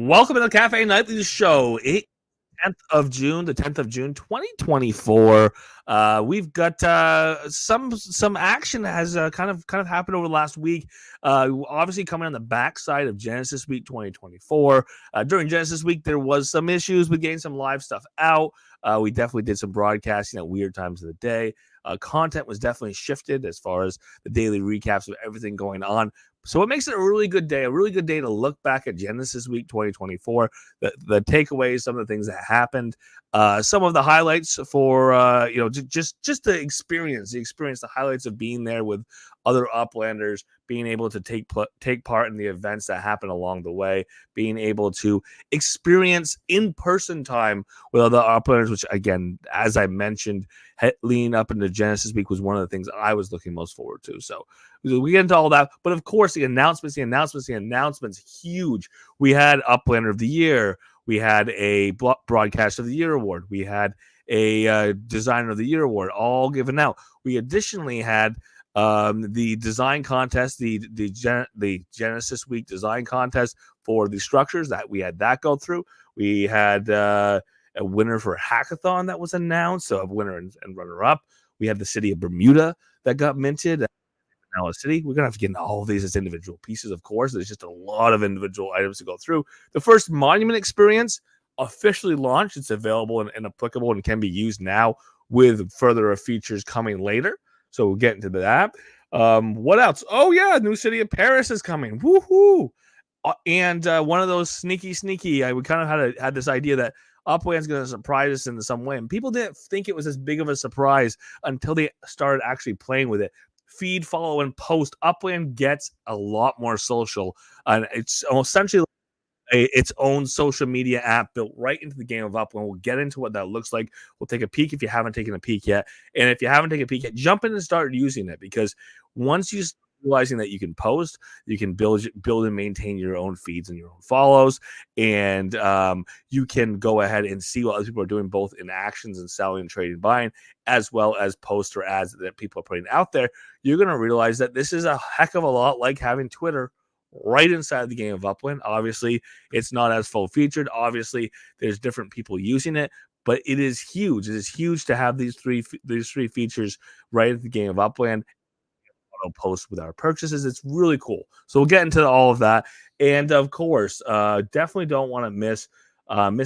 Welcome to the Cafe Nightly Show. 10th of June, 2024. We've got some action has kind of happened over the last week. Obviously coming on the backside of Genesis Week 2024. During Genesis Week, there was some issues with getting some live stuff out. We definitely did some broadcasting at weird times of the day. Content was definitely shifted as far as the daily recaps of everything going on. So it makes it a really good day to look back at Genesis Week 2024, the takeaways, some of the things that happened, some of the highlights for, just the experience, the highlights of being there with other Uplanders, being able to take part in the events that happen along the way, being able to experience in-person time with other Uplanders, which, again, as I mentioned, leading up into Genesis Week was one of the things I was looking most forward to. So we get into all that. But, of course, the announcements, huge. We had Uplander of the Year. We had a Broadcast of the Year award. We had a Designer of the Year award, all given out. We additionally had the design contest, the Genesis Week design contest for the structures that we had that go through. We had a winner for Hackathon that was announced, so a winner and runner-up. We had the city of Bermuda that got minted. Now, city, we're gonna have to get into all of these as individual pieces. Of course, there's just a lot of individual items to go through. The first monument experience officially launched. It's available and applicable and can be used now with further features coming later. So we'll get into that. What else? Oh yeah, new city of Paris is coming. Woohoo! And one of those sneaky. We kind of had this idea that Upland's going to surprise us in some way, and people didn't think it was as big of a surprise until they started actually playing with it. Feed, follow, and post. Upland gets a lot more social, and it's essentially its own social media app built right into the game of Upland. We'll get into what that looks like. We'll take a peek if you haven't taken a peek yet, and if you haven't taken a peek yet, jump in and start using it, because once you start realizing that you can post, you can build and maintain your own feeds and your own follows, and you can go ahead and see what other people are doing, both in actions and selling, trading, buying, as well as posts or ads that people are putting out there. You're going to realize that this is a heck of a lot like having Twitter right inside the game of Upland. Obviously, it's not as full featured. Obviously, there's different people using it, but it is huge. It is huge to have these three features right at the game of Upland. Post with our purchases. It's really cool. So we'll get into all of that, and of course, definitely don't want to miss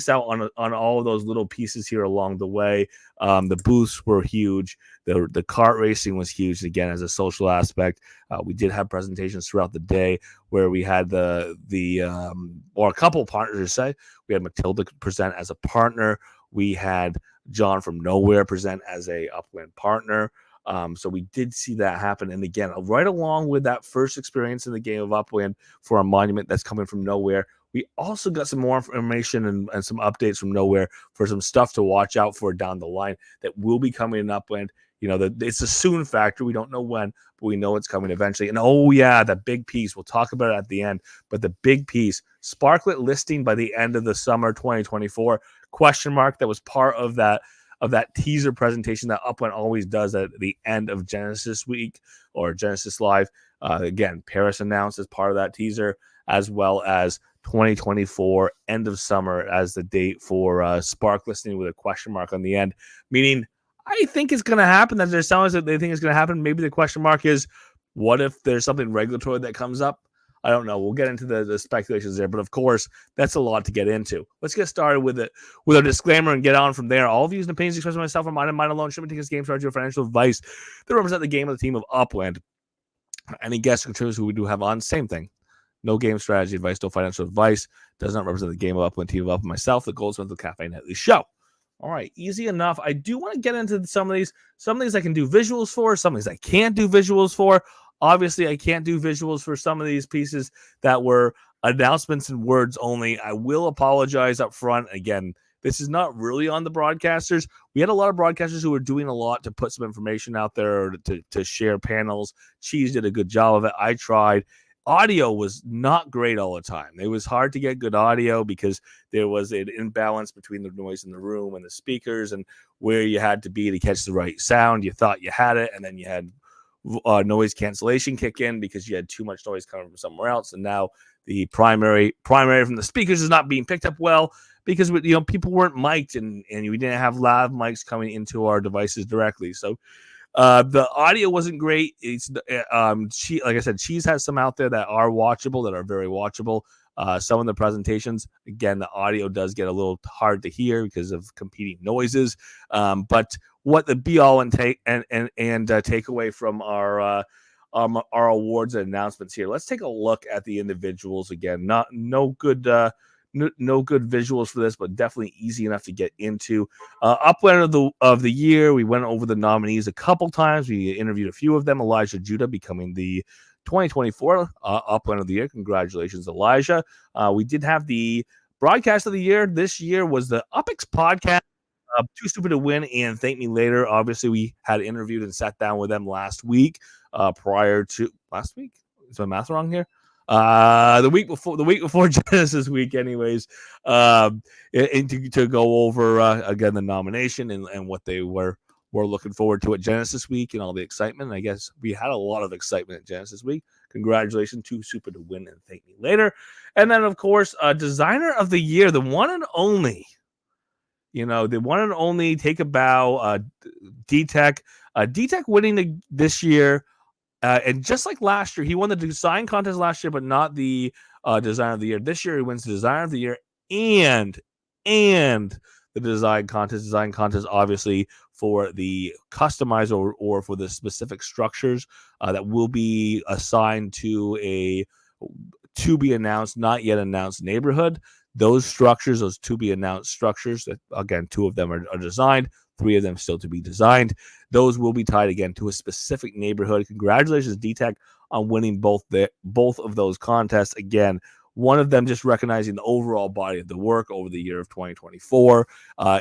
out on all of those little pieces here along the way. The booths were huge. The kart racing was huge. Again, as a social aspect, we did have presentations throughout the day where we had or a couple partners. We had Matilda present as a partner. We had John from Nowhere present as a Upland partner. So we did see that happen. And again, right along with that first experience in the game of Upland for a monument that's coming from Nowhere, we also got some more information and some updates from Nowhere for some stuff to watch out for down the line that will be coming in Upland. You know, it's a soon factor. We don't know when, but we know it's coming eventually. And oh yeah, the big piece, we'll talk about it at the end, but the big piece, Sparklet listing by the end of the summer 2024, ? That was part of that teaser presentation that Upland always does at the end of Genesis Week or Genesis Live. Again, Paris announced as part of that teaser, as well as 2024 end of summer as the date for Spark listing with a ? On the end, meaning I think it's going to happen. That there's sounds that they think it's going to happen. Maybe the question mark is, what if there's something regulatory that comes up? I don't know. We'll get into the speculations there, but of course, that's a lot to get into. Let's get started with a disclaimer and get on from there. All views and opinions expressed by myself are mine and mine alone. Shouldn't take this game charge or financial advice that represent the game of the team of Upland. Any guests or contributors who we do have on, same thing. No game strategy advice, no financial advice. Does not represent the game of Upland, team of Upland, myself, the Goldsmith, the Cafe Nightly Show. All right, easy enough. I do want to get into some of these. Some things I can do visuals for, some things I can't do visuals for. Obviously, I can't do visuals for some of these pieces that were announcements and words only. I will apologize up front. Again, this is not really on the broadcasters. We had a lot of broadcasters who were doing a lot to put some information out there, or to share panels. Cheese did a good job of it. I tried. Audio was not great all the time. It was hard to get good audio because there was an imbalance between the noise in the room and the speakers and where you had to be to catch the right sound. You thought you had it, and then you had noise cancellation kick in because you had too much noise coming from somewhere else, and now the primary from the speakers is not being picked up well because people weren't mic'd and we didn't have live mics coming into our devices directly. So the audio wasn't great. It's like I said, Cheese has some out there that are watchable, that are very watchable. Some of the presentations, again, the audio does get a little hard to hear because of competing noises. But what the be all and takeaway from our awards and announcements here. Let's take a look at the individuals again. No good visuals for this, but definitely easy enough to get into. Uplander of the year. We went over the nominees a couple times. We interviewed a few of them. Elijah Judah becoming the 2024 Uplander of the year. Congratulations, Elijah. We did have the broadcast of the year. This year was the UPX podcast. Too Stupid to Win and Thank Me Later. Obviously, we had interviewed and sat down with them last week. Prior to last week, is my math wrong here? The week before Genesis week, anyways. To go over again the nomination and what they were looking forward to at Genesis week and all the excitement. And I guess we had a lot of excitement at Genesis week. Congratulations to Super to Win and Thank Me Later. And then, of course, Designer of the Year, the one and only. The one and only Take a Bow, D-Tech. D-Tech winning this year. And just like last year, he won the design contest last year, but not the design of the year. This year, he wins the design of the year and the design contest. Design contest, obviously, for the customized or for the specific structures that will be assigned to a to be announced, not yet announced neighborhood. Those structures, those to be announced structures, that again, 2 of them are designed, 3 of them still to be designed. Those will be tied again to a specific neighborhood. Congratulations, D-Tech, on winning both of those contests. Again, one of them just recognizing the overall body of the work over the year of 2024,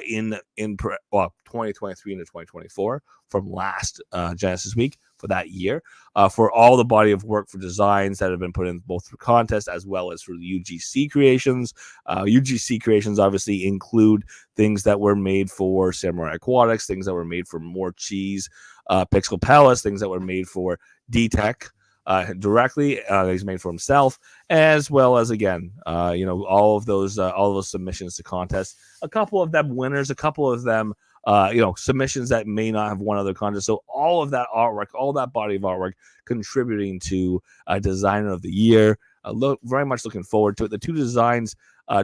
in 2023 into 2024 from last Genesis week for that year, for all the body of work for designs that have been put in both for contests as well as for the UGC creations. UGC creations obviously include things that were made for Samurai Aquatics, things that were made for More Cheese, Pixel Palace, things that were made for D-Tech. Directly, he's made for himself, as well as again, all of those submissions to contests. A couple of them winners, a couple of them, submissions that may not have won other contests. So all of that artwork, all that body of artwork, contributing to Designer of the Year. Very much looking forward to it. The 2 designs,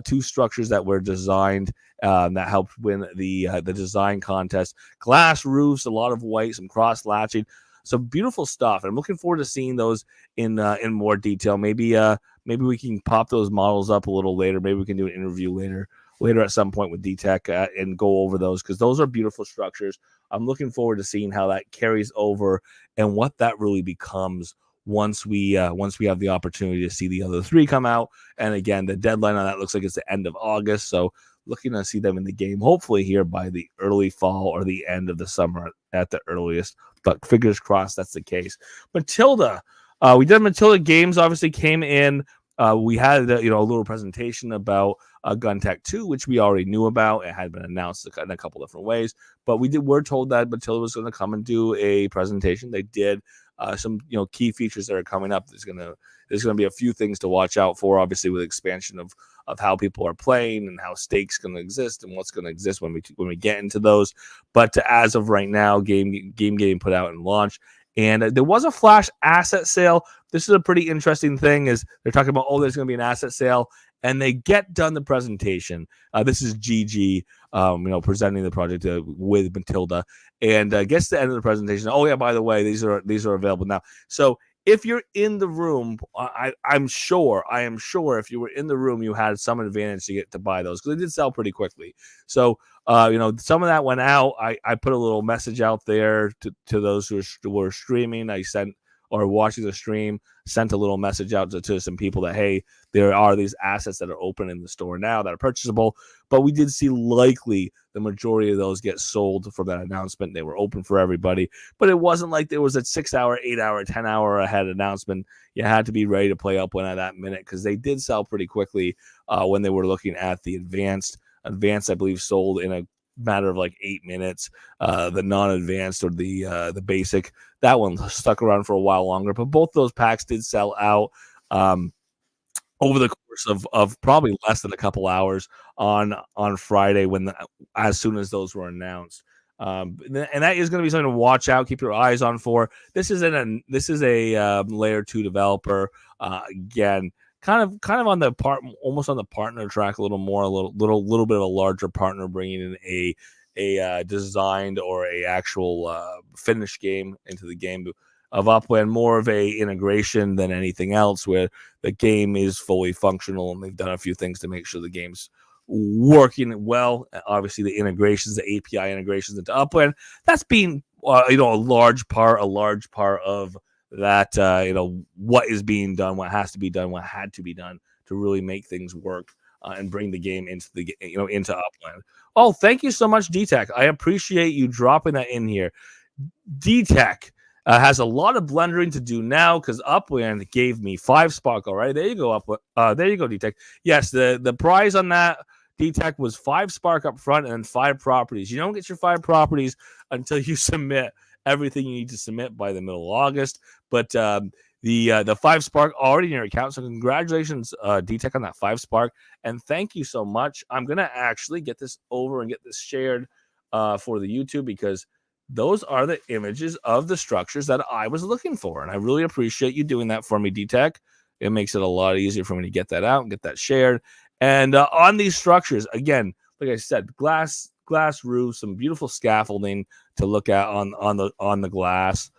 2 structures that were designed that helped win the design contest. Glass roofs, a lot of white, some cross latching. Some beautiful stuff. I'm looking forward to seeing those in more detail. Maybe we can pop those models up a little later. Maybe we can do an interview later at some point with D-Tech and go over those, because those are beautiful structures. I'm looking forward to seeing how that carries over and what that really becomes once we have the opportunity to see the other 3 come out. And again, the deadline on that looks like it's the end of August. So looking to see them in the game, hopefully here by the early fall or the end of the summer at the earliest. But fingers crossed that's the case. Matilda, we did Matilda Games. Obviously came in. We had a little presentation about Gun Tech 2, which we already knew about. It had been announced in a couple different ways, but we're told that Matilda was going to come and do a presentation. They did some key features that are coming up. There's going to be a few things to watch out for, obviously, with expansion of how people are playing and how stakes going to exist and what's going to exist when we get into those. But as of right now, game getting put out and launched. And there was a flash asset sale. This is a pretty interesting thing, is they're talking about, there's going to be an asset sale, and they get done the presentation. This is GG, presenting the project with Matilda, and gets to the end of the presentation. Oh yeah, by the way, these are available now. So if you're in the room, I am sure if you were in the room, you had some advantage to get to buy those, because they did sell pretty quickly. So some of that went out. I put a little message out there to those who were streaming. I sent, or watching the stream, sent a little message out to some people that, hey, there are these assets that are open in the store now that are purchasable. But we did see likely the majority of those get sold from that announcement. They were open for everybody, but it wasn't like there was a 6-hour, 8-hour, 10-hour ahead announcement. You had to be ready to play Upland at that minute, because they did sell pretty quickly when they were looking at the advanced. Advanced, I believe, sold in matter of like 8 minutes. The non-advanced or the basic, that one stuck around for a while longer. But both those packs did sell out over the course of probably less than a couple hours on Friday as soon as those were announced. And that is going to be something to watch out, keep your eyes on for. This is a layer 2 developer. Again, kind of on the almost on the partner track a little more, a little bit of a larger partner bringing in a designed or a actual finished game into the game of Upland, more of a integration than anything else, where the game is fully functional and they've done a few things to make sure the game's working well. Obviously, the integrations, the API integrations into Upland, that's been a large part of that. What is being done, what has to be done, what had to be done to really make things work and bring the game into Upland. Oh, thank you so much, D-Tech. I appreciate you dropping that in here. D-Tech has a lot of blendering to do now because Upland gave me 5 Spark. All right, there you go, there you go, D-Tech. Yes, the prize on that, D-Tech, was 5 Spark up front and then 5 properties. You don't get your 5 properties until you submit everything you need to submit by the middle of August. But the 5 Spark already in your account. So congratulations, D-Tech, on that 5 Spark. And thank you so much. I'm going to actually get this over and get this shared for the YouTube, because those are the images of the structures that I was looking for. And I really appreciate you doing that for me, D-Tech. It makes it a lot easier for me to get that out and get that shared. And on these structures, again, like I said, glass roof, some beautiful scaffolding to look at on the glass.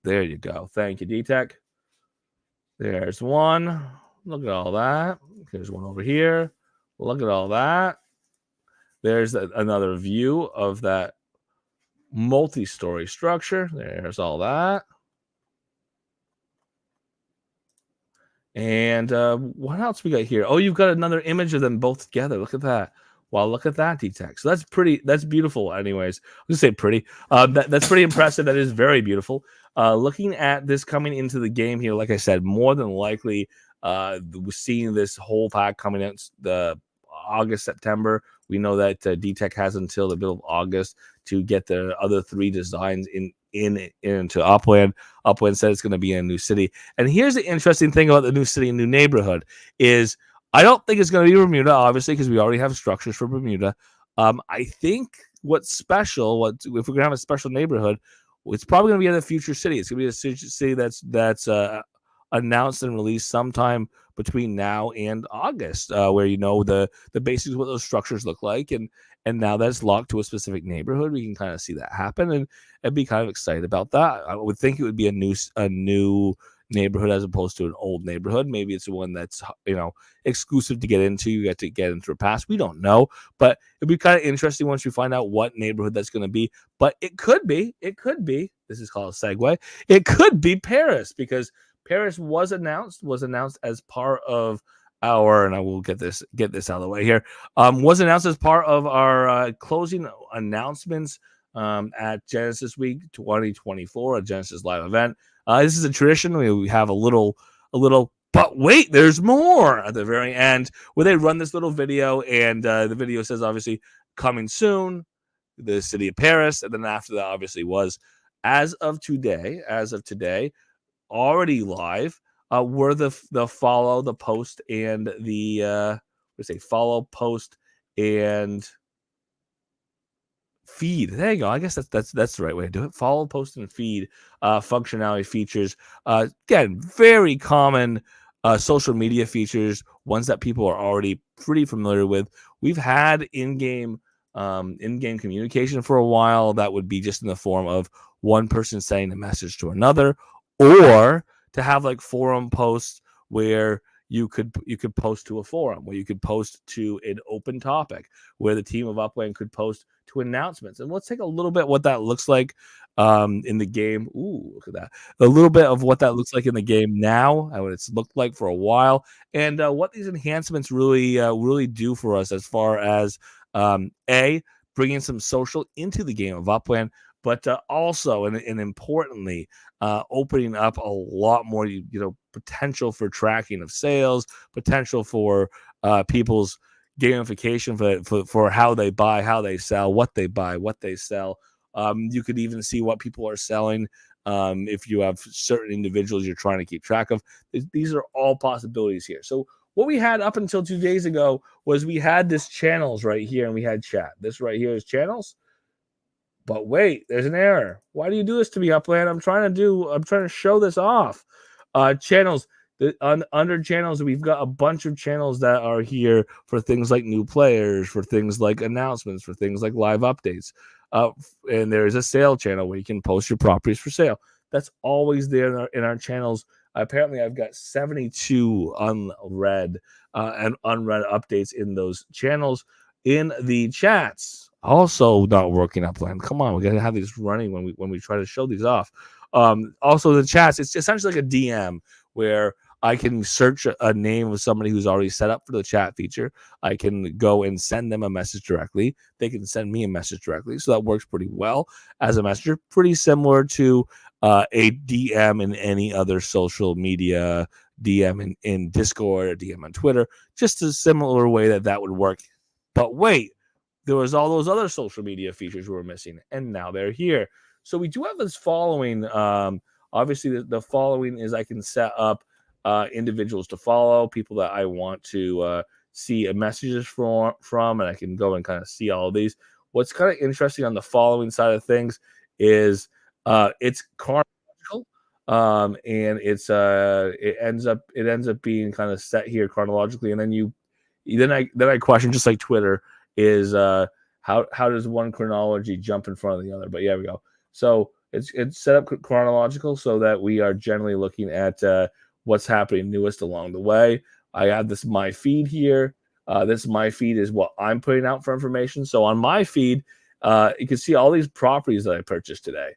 There you go. Thank you, D-Tech. There's one. Look at all that. There's one over here. Look at all that. There's another view of that multi-story structure. There's all that. And what else we got here? Oh, you've got another image of them both together. Look at that. Wow, look at that, D-Tech. So that's beautiful. Anyways, I'll just say pretty. That's pretty impressive. That is very beautiful. Looking at this coming into the game here, like I said, more than likely, we're seeing this whole pack coming out the August, September. We know that D-Tech has until the middle of August to get the other 3 designs into Upland. Upland said it's going to be in a new city. And here's the interesting thing about the new city and new neighborhood is I don't think it's going to be Bermuda, obviously, because we already have structures for Bermuda. I think what's special, if we're going to have a special neighborhood, it's probably going to be in a future city. It's going to be a city that's announced and released sometime between now and August, where the basics of what those structures look like, and now that's locked to a specific neighborhood. We can kind of see that happen, and I'd be kind of excited about that. I would think it would be a new neighborhood as opposed to an old neighborhood. Maybe it's one that's exclusive to get into. You get to get into a pass. We don't know, but it'd be kind of interesting once you find out what neighborhood that's going to be. But it could be. This is called a segue. It could be Paris, because Paris was announced as part of our, and I will get this out of the way here, was announced as part of our closing announcements at Genesis Week 2024, a Genesis live event. This is a tradition. We have a little, but wait, there's more at the very end, where they run this little video, and the video says, obviously, coming soon, the city of Paris, and then after that, obviously, was as of today, already live, were the follow, the post, and the follow, post, and feed. There you go. I guess that's the right way to do it. Follow, post, and feed functionality features. Again, very common social media features, ones that people are already pretty familiar with. We've had in-game communication for a while that would be just in the form of one person sending a message to another, or to have like forum posts where you could post to a forum, where you could post to an open topic, where the team of Upland could post to announcements. And let's take a little bit what that looks like in the game. Ooh, look at that. A little bit of what that looks like in the game now, what it's looked like for a while, and what these enhancements really do for us as far as bringing some social into the game of Upland, but also and importantly, opening up a lot more potential for tracking of sales, potential for people's gamification for how they buy, how they sell, what they buy, what they sell. You could even see what people are selling. If you have certain individuals you're trying to keep track of, these are all possibilities here. So what we had up until 2 days ago was we had this channels right here, and we had chat. This right here is channels. But wait, there's an error. Why do you do this to me, Upland? I'm trying to show this off. Channels. Under channels, we've got a bunch of channels that are here for things like new players, for things like announcements, for things like live updates. And there is a sale channel where you can post your properties for sale. That's always there in our channels. Apparently, I've got 72 unread and unread updates in those channels. In the chats, also not working, Upland. Come on, we gotta have these running when we try to show these off. Also the chats, it's essentially like a DM where I can search a name of somebody who's already set up for the chat feature. I can go and send them a message directly. They can send me a message directly. So that works pretty well as a messenger. Pretty similar to a DM in any other social media, DM in Discord or DM on Twitter. Just a similar way that would work. But wait, there was all those other social media features we were missing, and now they're here. So we do have this following. Obviously, the following is I can set up individuals to follow, people that I want to see messages from, and I can go and kind of see all of these. What's kind of interesting on the following side of things is it's chronological, and it ends up being kind of set here chronologically, and then I question, just like Twitter, is how does one chronology jump in front of the other? But yeah, we go. So it's set up chronological so that we are generally looking at what's happening newest along the way. I have this my feed here. This my feed is what I'm putting out for information. So on my feed, you can see all these properties that I purchased today.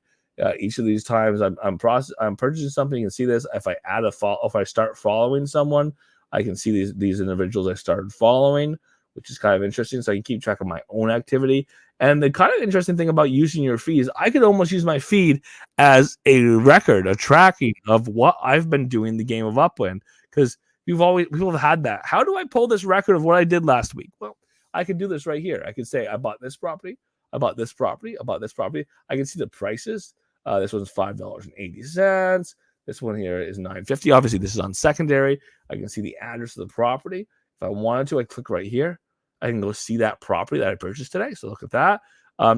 Each of these times I'm purchasing something. You can see this. If I start following someone, I can see these individuals I started following, which is kind of interesting. So I can keep track of my own activity. And the kind of interesting thing about using your feed is I could almost use my feed as a record, a tracking of what I've been doing in the game of Upland. Because people have had that. How do I pull this record of what I did last week? Well, I could do this right here. I could say I bought this property, I bought this property, I bought this property. I can see the prices. This one's $5.80. This one here is $9.50. Obviously, this is on secondary. I can see the address of the property. If I wanted to, I click right here. I can go see that property that I purchased today. So look at that.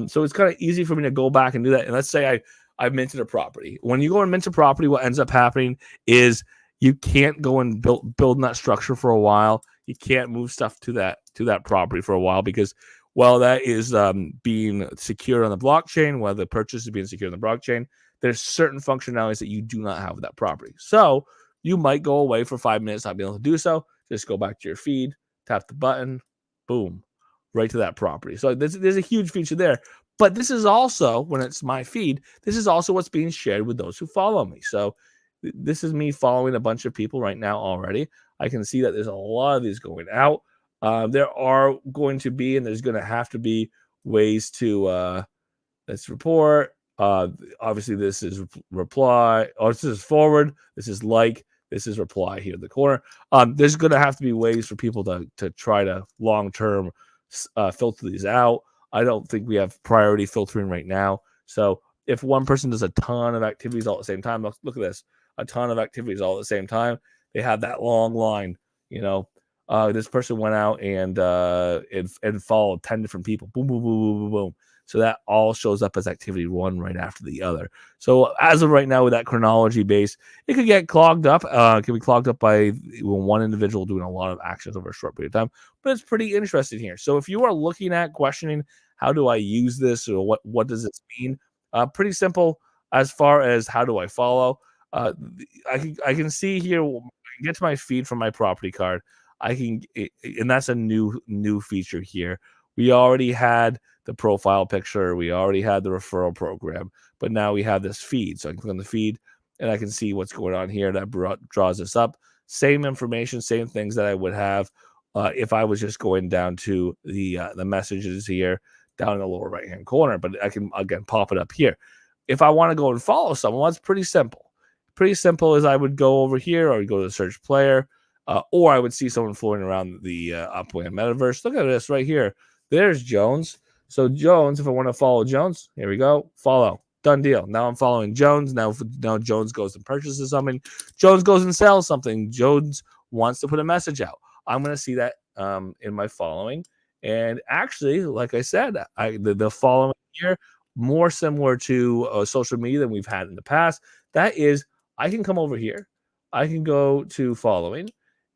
So it's kind of easy for me to go back and do that. And let's say I minted a property. When you go and mint a property, what ends up happening is you can't go and build in that structure for a while. You can't move stuff to that property for a while because while that is being secured on the blockchain, while the purchase is being secured on the blockchain, there's certain functionalities that you do not have with that property. So you might go away for 5 minutes, not being able to do so. Just go back to your feed, tap the button, boom, right to that property. So there's a huge feature there. But this is also, when it's my feed, this is also what's being shared with those who follow me. So this is me following a bunch of people right now already. I can see that there's a lot of these going out. There are going to be, and there's going to have to be ways to let's report. Obviously, this is reply. Oh, this is forward. This is like. This is reply here in the corner. There's going to have to be ways for people to try to long-term filter these out. I don't think we have priority filtering right now. So if one person does a ton of activities all at the same time, look at this, a ton of activities all at the same time, they have that long line, this person went out and followed 10 different people. Boom, boom, boom, boom, boom, boom. So that all shows up as activity one right after the other. So as of right now, with that chronology base, it could get clogged up. It can be clogged up by one individual doing a lot of actions over a short period of time. But it's pretty interesting here. So if you are looking at questioning, how do I use this, or what does this mean? Pretty simple as far as how do I follow. I can see here, I can get to my feed from my property card. And that's a new feature here. We already had the profile picture. We already had the referral program, but now we have this feed. So I can click on the feed and I can see what's going on here. That draws this up. Same information, same things that I would have if I was just going down to the messages here down in the lower right-hand corner. But I can, again, pop it up here. If I want to go and follow someone, that's pretty simple. Pretty simple is I would go over here or go to the search player. or I would see someone floating around the Upland metaverse. Look at this right here. There's Jones. So Jones, if I want to follow Jones, here we go. Follow. Done deal. Now I'm following Jones. Now Jones goes and purchases something. Jones goes and sells something. Jones wants to put a message out. I'm going to see that in my following. And actually, like I said, the following here, more similar to social media than we've had in the past. That is, I can come over here. I can go to following,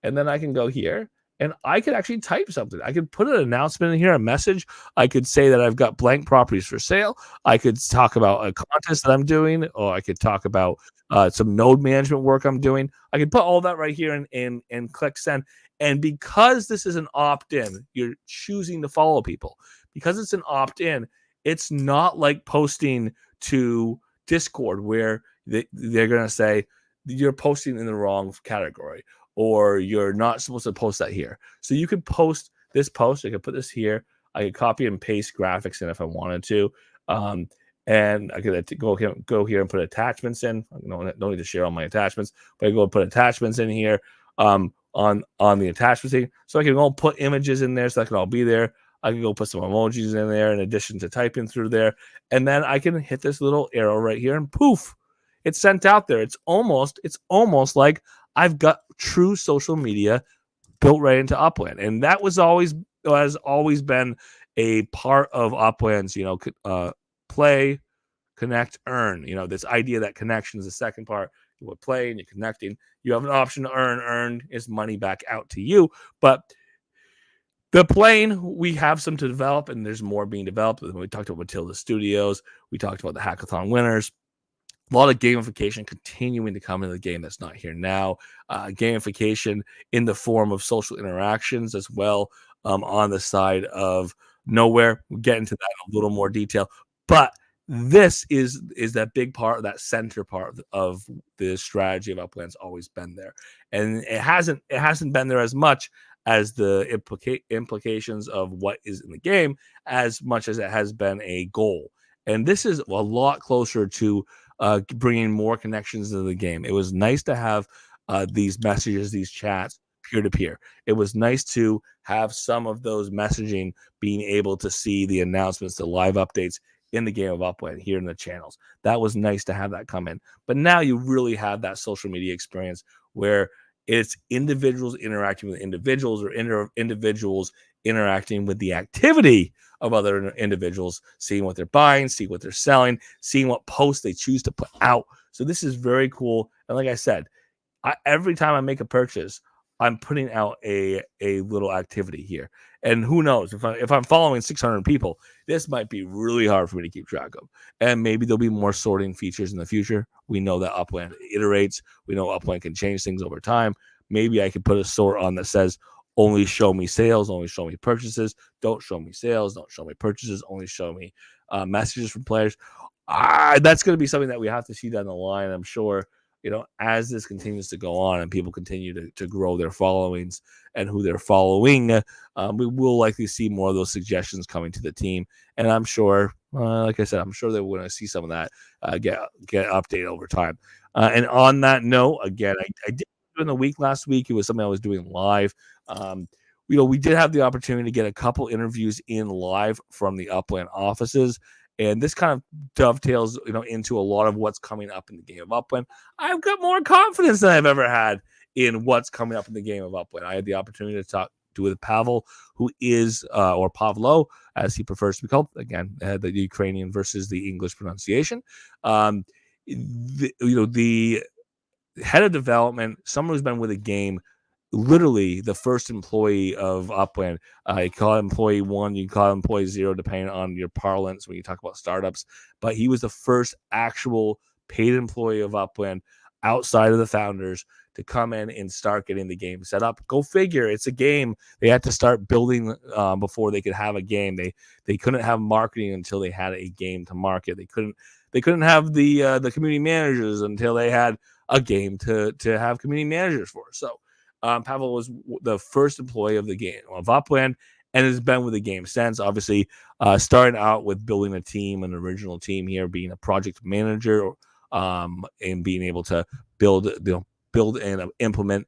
and then I can go here, and I could actually type something. I could put an announcement in here, a message. I could say that I've got blank properties for sale. I could talk about a contest that I'm doing, or I could talk about some node management work I'm doing. I could put all that right here and click send. And because this is an opt-in, you're choosing to follow people. Because it's an opt-in, it's not like posting to Discord where they're going to say you're posting in the wrong category, or you're not supposed to post that here. So you could post this post. I could put this here. I could copy and paste graphics in if I wanted to. And I could go here and put attachments in. Don't need to share all my attachments, but I go and put attachments in here on the attachments thing. So I can go put images in there so that can all be there. I can go put some emojis in there in addition to typing through there. And then I can hit this little arrow right here and poof, it's sent out there. It's almost like I've got true social media built right into Upland. And that has always been a part of Upland's, play, connect, earn. This idea that connection is the second part. You would play and you're connecting. You have an option to earn. Earn is money back out to you. But the plane, we have some to develop, and there's more being developed. We talked about Matilda Studios. We talked about the hackathon winners. A lot of gamification continuing to come into the game that's not here now. Gamification in the form of social interactions as well on the side of Nowhere. We'll get into that in a little more detail. But this is that big part, that center part of the strategy of Upland's always been there. And it hasn't been there as much as the implications of what is in the game, as much as it has been a goal. And this is a lot closer to bringing more connections to the game. It was nice to have these messages, these chats, peer-to-peer. It was nice to have some of those messaging being able to see the announcements, the live updates in the game of Upland here in the channels. That was nice to have that come in. But now you really have that social media experience where it's individuals interacting with individuals, or individuals interacting with the activity of other individuals, seeing what they're buying, seeing what they're selling, seeing what posts they choose to put out. So this is very cool. And like I said, every time I make a purchase, I'm putting out a little activity here. And who knows, if I'm following 600 people, this might be really hard for me to keep track of. And maybe there'll be more sorting features in the future. We know that Upland iterates. We know Upland can change things over time. Maybe I could put a sort on that says, only show me sales, only show me purchases, don't show me sales, don't show me purchases, only show me messages from players. That's going to be something that we have to see down the line. I'm sure, as this continues to go on and people continue to grow their followings and who they're following, we will likely see more of those suggestions coming to the team. And I'm sure, like I said, I'm sure that we're going to see some of that get updated over time. And on that note, again, I did in the week last week. It was something I was doing live. We did have the opportunity to get a couple interviews in live from the Upland offices, and this kind of dovetails, into a lot of what's coming up in the game of Upland. I've got more confidence than I've ever had in what's coming up in the game of Upland. I had the opportunity to talk with Pavel, who is, or Pavlo, as he prefers to be called. Again, the Ukrainian versus the English pronunciation. The head of development, someone who's been with a game, literally the first employee of Upland. You call it employee 1, you can call it employee 0, depending on your parlance when you talk about startups. But he was the first actual paid employee of Upland outside of the founders to come in and start getting the game set up. Go figure, it's a game. They had to start building before they could have a game. They couldn't have marketing until they had a game to market. They couldn't have the community managers until they had a game to have community managers for. So Pavel was the first employee of the game of Upland and has been with the game since. Obviously, starting out with building a team, an original team here, being a project manager, and being able to build build and implement,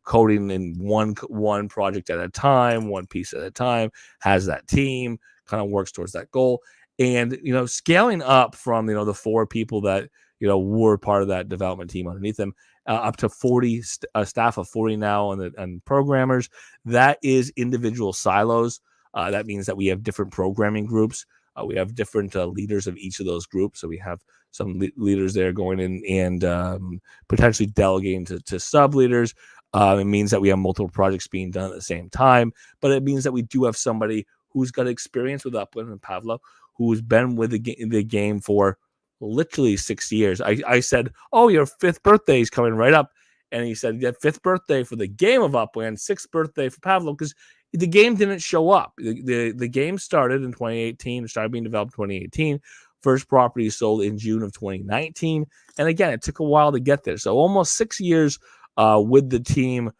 coding in one project at a time, one piece at a time, has that team, kind of works towards that goal. And, scaling up from, the 4 people that, were part of that development team underneath them, up to 40 staff of 40 now and programmers. That is individual silos. That means that we have different programming groups. We have different leaders of each of those groups. So we have some leaders there going in and potentially delegating to sub leaders. It means that we have multiple projects being done at the same time, but it means that we do have somebody who's got experience with Upland and Pavlo, who's been with the game for literally 6 years. I said, "Oh, your 5th birthday is coming right up," and he said, "Yeah, 5th birthday for the game of Upland, 6th birthday for Pavlo," because the game didn't show up. The game started in 2018, started being developed in 2018. First property sold in June of 2019, and again, it took a while to get there. So almost 6 years with the team,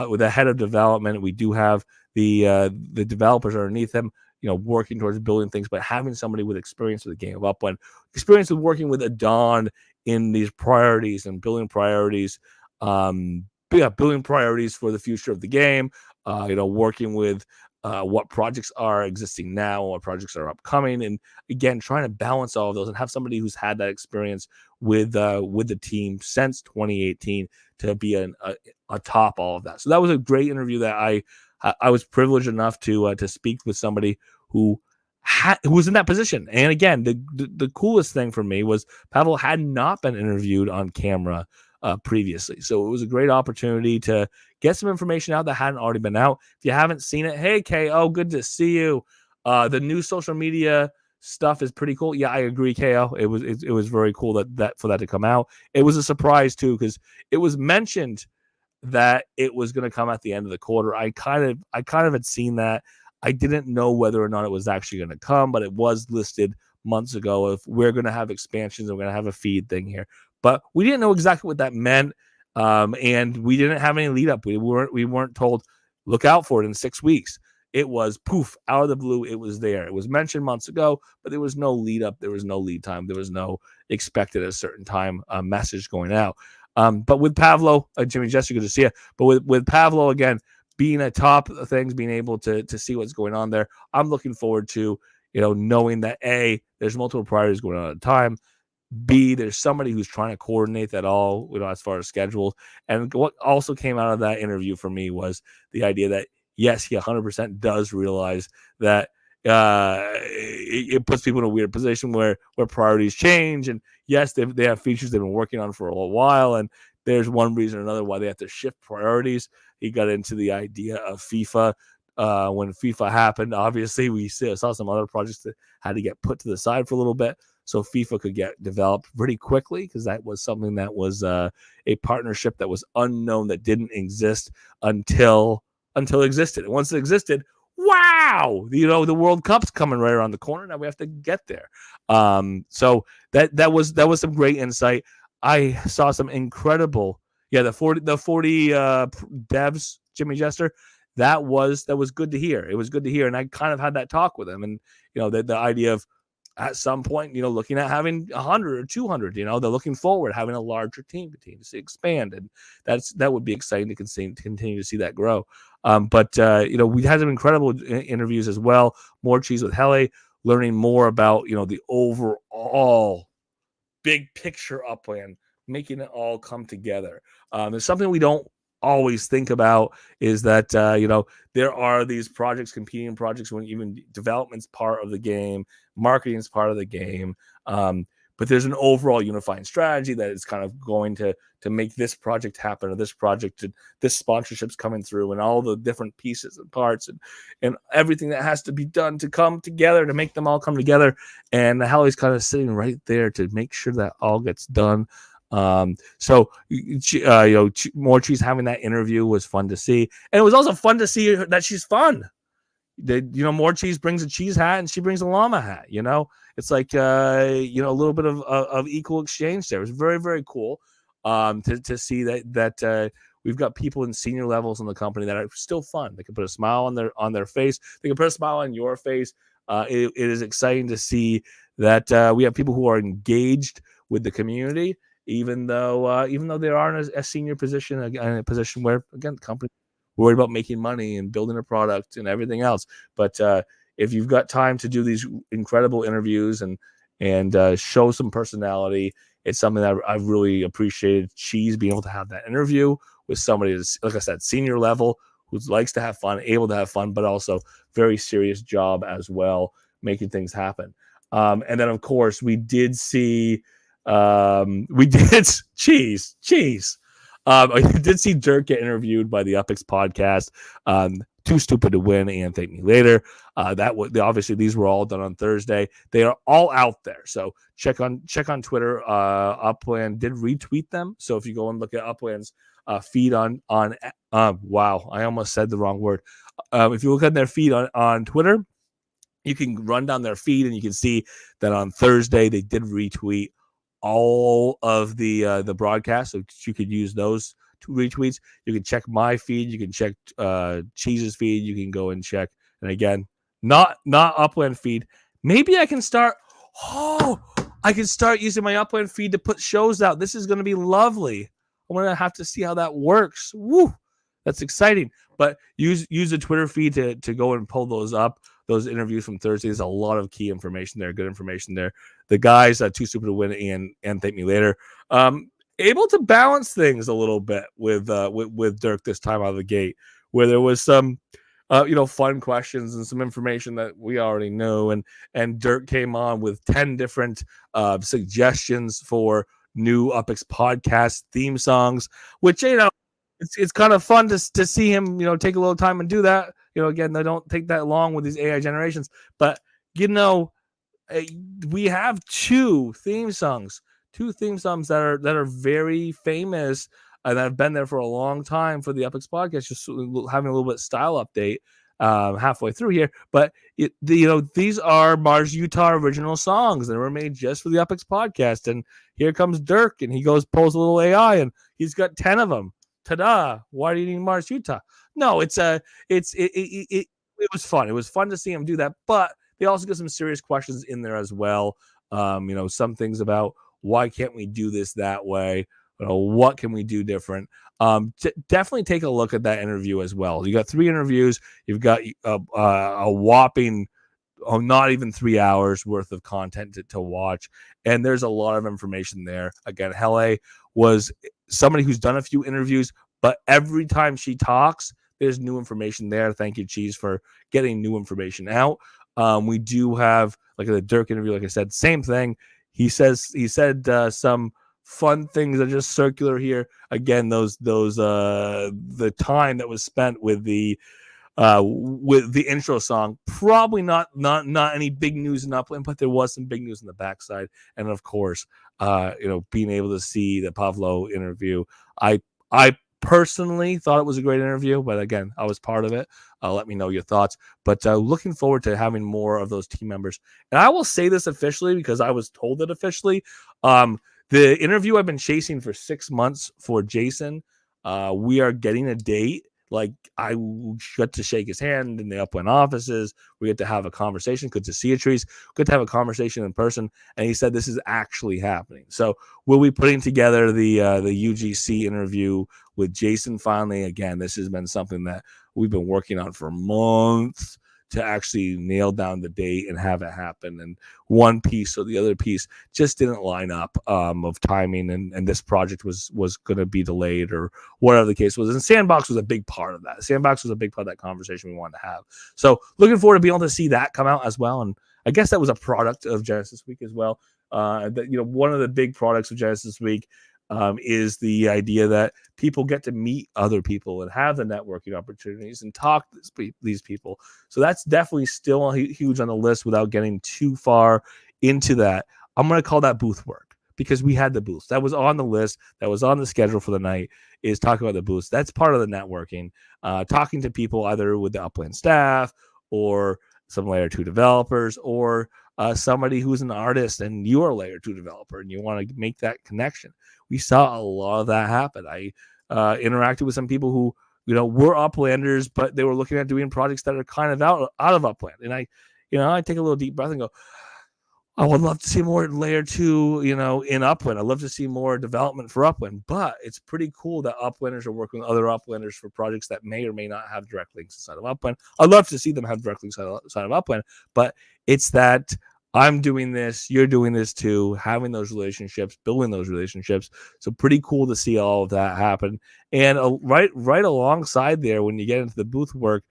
with the head of development. We do have the developers underneath them, working towards building things, but having somebody with experience with the game of Upland, experience with working with Adon in these priorities and building priorities, building priorities for the future of the game, working with what projects are existing now, what projects are upcoming, and again, trying to balance all of those and have somebody who's had that experience with the team since 2018 to be atop all of that. So that was a great interview that I was privileged enough to speak with somebody who was in that position. And again, the coolest thing for me was Pavel had not been interviewed on camera previously. So it was a great opportunity to get some information out that hadn't already been out. If you haven't seen it, hey, KO, good to see you. The new social media stuff is pretty cool. Yeah, I agree, KO. It was very cool that for that to come out. It was a surprise too, because it was mentioned that it was going to come at the end of the quarter. I kind of had seen that. I didn't know whether or not it was actually going to come, but it was listed months ago. If we're going to have expansions, and we're going to have a feed thing here, but we didn't know exactly what that meant, and we didn't have any lead up. We weren't told look out for it in 6 weeks. It was poof out of the blue. It was there. It was mentioned months ago, but there was no lead up. There was no lead time. There was no expected at a certain time message going out. But with Pavlo, Jimmy Jester, good to see you. But with Pavlo, again, being atop of things, being able to see what's going on there, I'm looking forward to, knowing that A, there's multiple priorities going on at a time. B, there's somebody who's trying to coordinate that all, as far as schedules. And what also came out of that interview for me was the idea that, yes, he 100% does realize that it puts people in a weird position where priorities change. And yes, they have features they've been working on for a little while, and there's one reason or another why they have to shift priorities. He got into the idea of FIFA. When FIFA happened, obviously we saw some other projects that had to get put to the side for a little bit so FIFA could get developed pretty quickly, because that was something that was a partnership that was unknown, that didn't exist until it existed. And once it existed, wow, the World Cup's coming right around the corner. Now we have to get there. So that was some great insight. I saw some incredible, the 40 devs, Jimmy Jester. That was good to hear. It was good to hear, and I kind of had that talk with him, and the idea of at some point, looking at having 100 or 200. They're looking forward, having a larger team, continue to expand, and that would be exciting to continue to see that grow. But we had some incredible interviews as well. More cheese with Hele, learning more about the overall big picture Upland, making it all come together. There's something we don't always think about, is that there are these projects, competing projects, when even development's part of the game, marketing is part of the game, but there's an overall unifying strategy that is kind of going to make this project happen, or this project, this sponsorship's coming through, and all the different pieces and parts and everything that has to be done to come together, to make them all come together. And Hallie's kind of sitting right there to make sure that all gets done. So more cheese having that interview was fun to see, and it was also fun to see that she's fun. More cheese brings a cheese hat, and she brings a llama hat. It's like a little bit of equal exchange there. It was very, very cool to see that we've got people in senior levels in the company that are still fun. They can put a smile on their face. They can put a smile on your face. It is exciting to see that we have people who are engaged with the community, even though they are in a senior position, again, in a position where, again, the company worried about making money and building a product and everything else. But if you've got time to do these incredible interviews and show some personality, it's something that I've really appreciated. Cheese being able to have that interview with somebody that's, like I said, senior level, who likes to have fun, able to have fun, but also very serious job as well, making things happen. And then, of course, we did see cheese. I did see Dirk get interviewed by the Upix podcast. Too Stupid to Win and Thank Me Later. Obviously these were all done on Thursday. They are all out there, so check on Twitter. Upland did retweet them, so if you go and look at Upland's feed on wow, I almost said the wrong word. If you look at their feed on Twitter, you can run down their feed and you can see that on Thursday they did retweet all of the broadcasts, so you could use those retweets. You can check my feed, you can check Cheese's feed, you can go and check. And again, not Upland feed. Maybe I can start using my Upland feed to put shows out. This is going to be lovely. I'm going to have to see how that works. Woo, that's exciting. But use the Twitter feed to go and pull those up. Those interviews from Thursday, there's a lot of key information there, good information there. The guys, Too Stupid to Win and Thank Me Later, able to balance things a little bit with Dirk this time out of the gate, where there was some fun questions and some information that we already know, and Dirk came on with 10 different suggestions for new Upix podcast theme songs, which it's kind of fun to see him take a little time and do that. Again, they don't take that long with these AI generations, but we have two theme songs that are very famous and that have been there for a long time for the Upix podcast. Just having a little bit of style update halfway through here, but these are Mars Utah original songs that were made just for the Upix podcast. And here comes Dirk, and he pulls a little AI, and he's got 10 of them. Ta-da! Why do you need Mars Utah? No, it was fun. It was fun to see him do that, but they also get some serious questions in there as well. Some things about why can't we do this that way? What can we do different? Definitely take a look at that interview as well. You got 3 interviews. You've got a whopping not even 3 hours worth of content to watch, and there's a lot of information there. Again, Hele was somebody who's done a few interviews, but every time she talks, there's new information there. Thank you, Cheese, for getting new information out. We do have, like, the Dirk interview, like I said, same thing. He said some fun things that are just circular here. Again, the time that was spent with the intro song, probably not any big news in Upland, but there was some big news in the backside. And of course, being able to see the Pavlo interview, I personally thought it was a great interview, but again, I was part of it. Let me know your thoughts. But looking forward to having more of those team members. And I will say this officially because I was told it officially. The interview I've been chasing for 6 months for Jason, we are getting a date. Like, I got to shake his hand in the Upland offices. We get to have a conversation. Good to see you, Trees. Good to have a conversation in person. And he said this is actually happening. So we'll be putting together the UGC interview with Jason finally. Again, this has been something that we've been working on for months to actually nail down the date and have it happen. And one piece or the other piece just didn't line up of timing, and this project was going to be delayed or whatever the case was. And Sandbox was a big part of that. Sandbox was a big part of that conversation we wanted to have. So looking forward to being able to see that come out as well. And I guess that was a product of Genesis Week as well. One of the big products of Genesis Week is the idea that people get to meet other people and have the networking opportunities and talk to these people. So that's definitely still huge on the list without getting too far into that. I'm going to call that booth work because we had the booth. That was on the list. That was on the schedule for the night, is talking about the booths. That's part of the networking. Talking to people either with the Upland staff or some layer 2 developers or somebody who's an artist and you're a layer 2 developer and you want to make that connection. We saw a lot of that happen. I interacted with some people who, were Uplanders, but they were looking at doing projects that are kind of out of Upland. And I take a little deep breath and go, I would love to see more layer 2, in Upland. I'd love to see more development for Upland, but it's pretty cool that Uplanders are working with other Uplanders for projects that may or may not have direct links inside of Upland. I'd love to see them have direct links inside of Upland, but it's that I'm doing this, you're doing this too, having those relationships, building those relationships. So pretty cool to see all of that happen. And right alongside there, when you get into the booth work,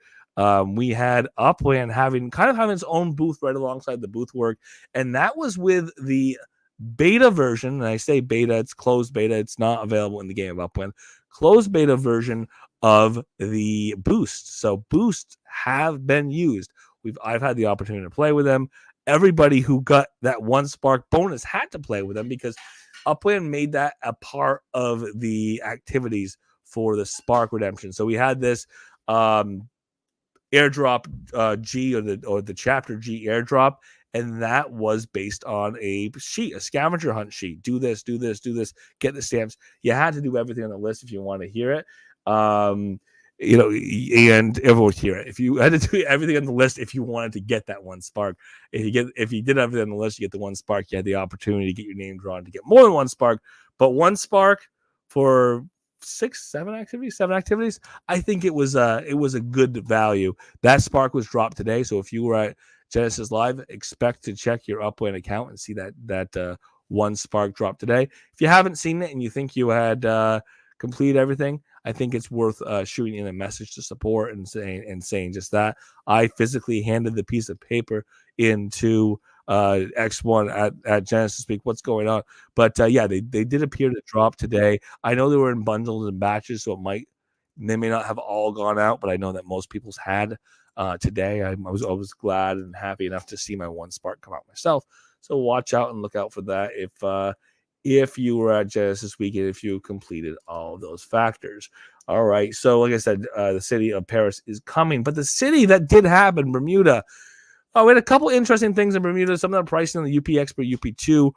we had Upland having its own booth right alongside the booth work, and that was with the beta version. And I say beta, it's closed beta, it's not available in the game of Upland. Closed beta version of the boosts. So boosts have been used. I've had the opportunity to play with them. Everybody who got that 1 spark bonus had to play with them because Upland made that a part of the activities for the spark redemption. So we had this airdrop G or the chapter G airdrop, and that was based on a scavenger hunt sheet. Do this, get the stamps. You had to do everything on the list if you want to hear it. And everyone hear it. If you had to do everything on the list, if you wanted to get that 1 spark, if you did everything on the list, you get the 1 spark. You had the opportunity to get your name drawn to get more than 1 spark, but 1 spark for 7 activities. I think it was a good value. That spark was dropped today, so if you were at Genesis Live, expect to check your Upland account and see that 1 spark drop today. If you haven't seen it and you think you had completed everything, I think it's worth shooting in a message to support and saying just that. I physically handed the piece of paper into X1 at Genesis Week. What's going on? But yeah, they did appear to drop today. I know they were in bundles and batches, so they may not have all gone out, but I know that most people's had today. I was glad and happy enough to see my 1 spark come out myself. So watch out and look out for that if you were at Genesis Weekend, if you completed all of those factors. All right. So like I said, the city of Paris is coming, but the city that did happen, Bermuda. We had a couple interesting things in Bermuda. Some of the pricing on the UPX per UP2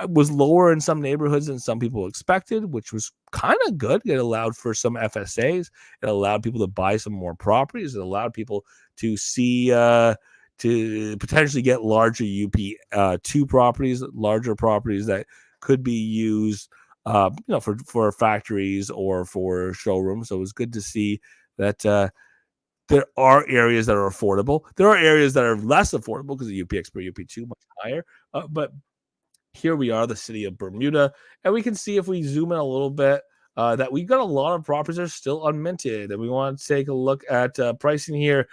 was lower in some neighborhoods than some people expected, which was kind of good. It allowed for some FSAs. It allowed people to buy some more properties. It allowed people to see to potentially get larger UP2 properties, larger properties that could be used for factories or for showrooms. So it was good to see that there are areas that are affordable. There are areas that are less affordable because the UPX per UP2 much higher. But here we are, the city of Bermuda, and we can see if we zoom in a little bit that we've got a lot of properties that are still unminted. And we want to take a look at pricing here.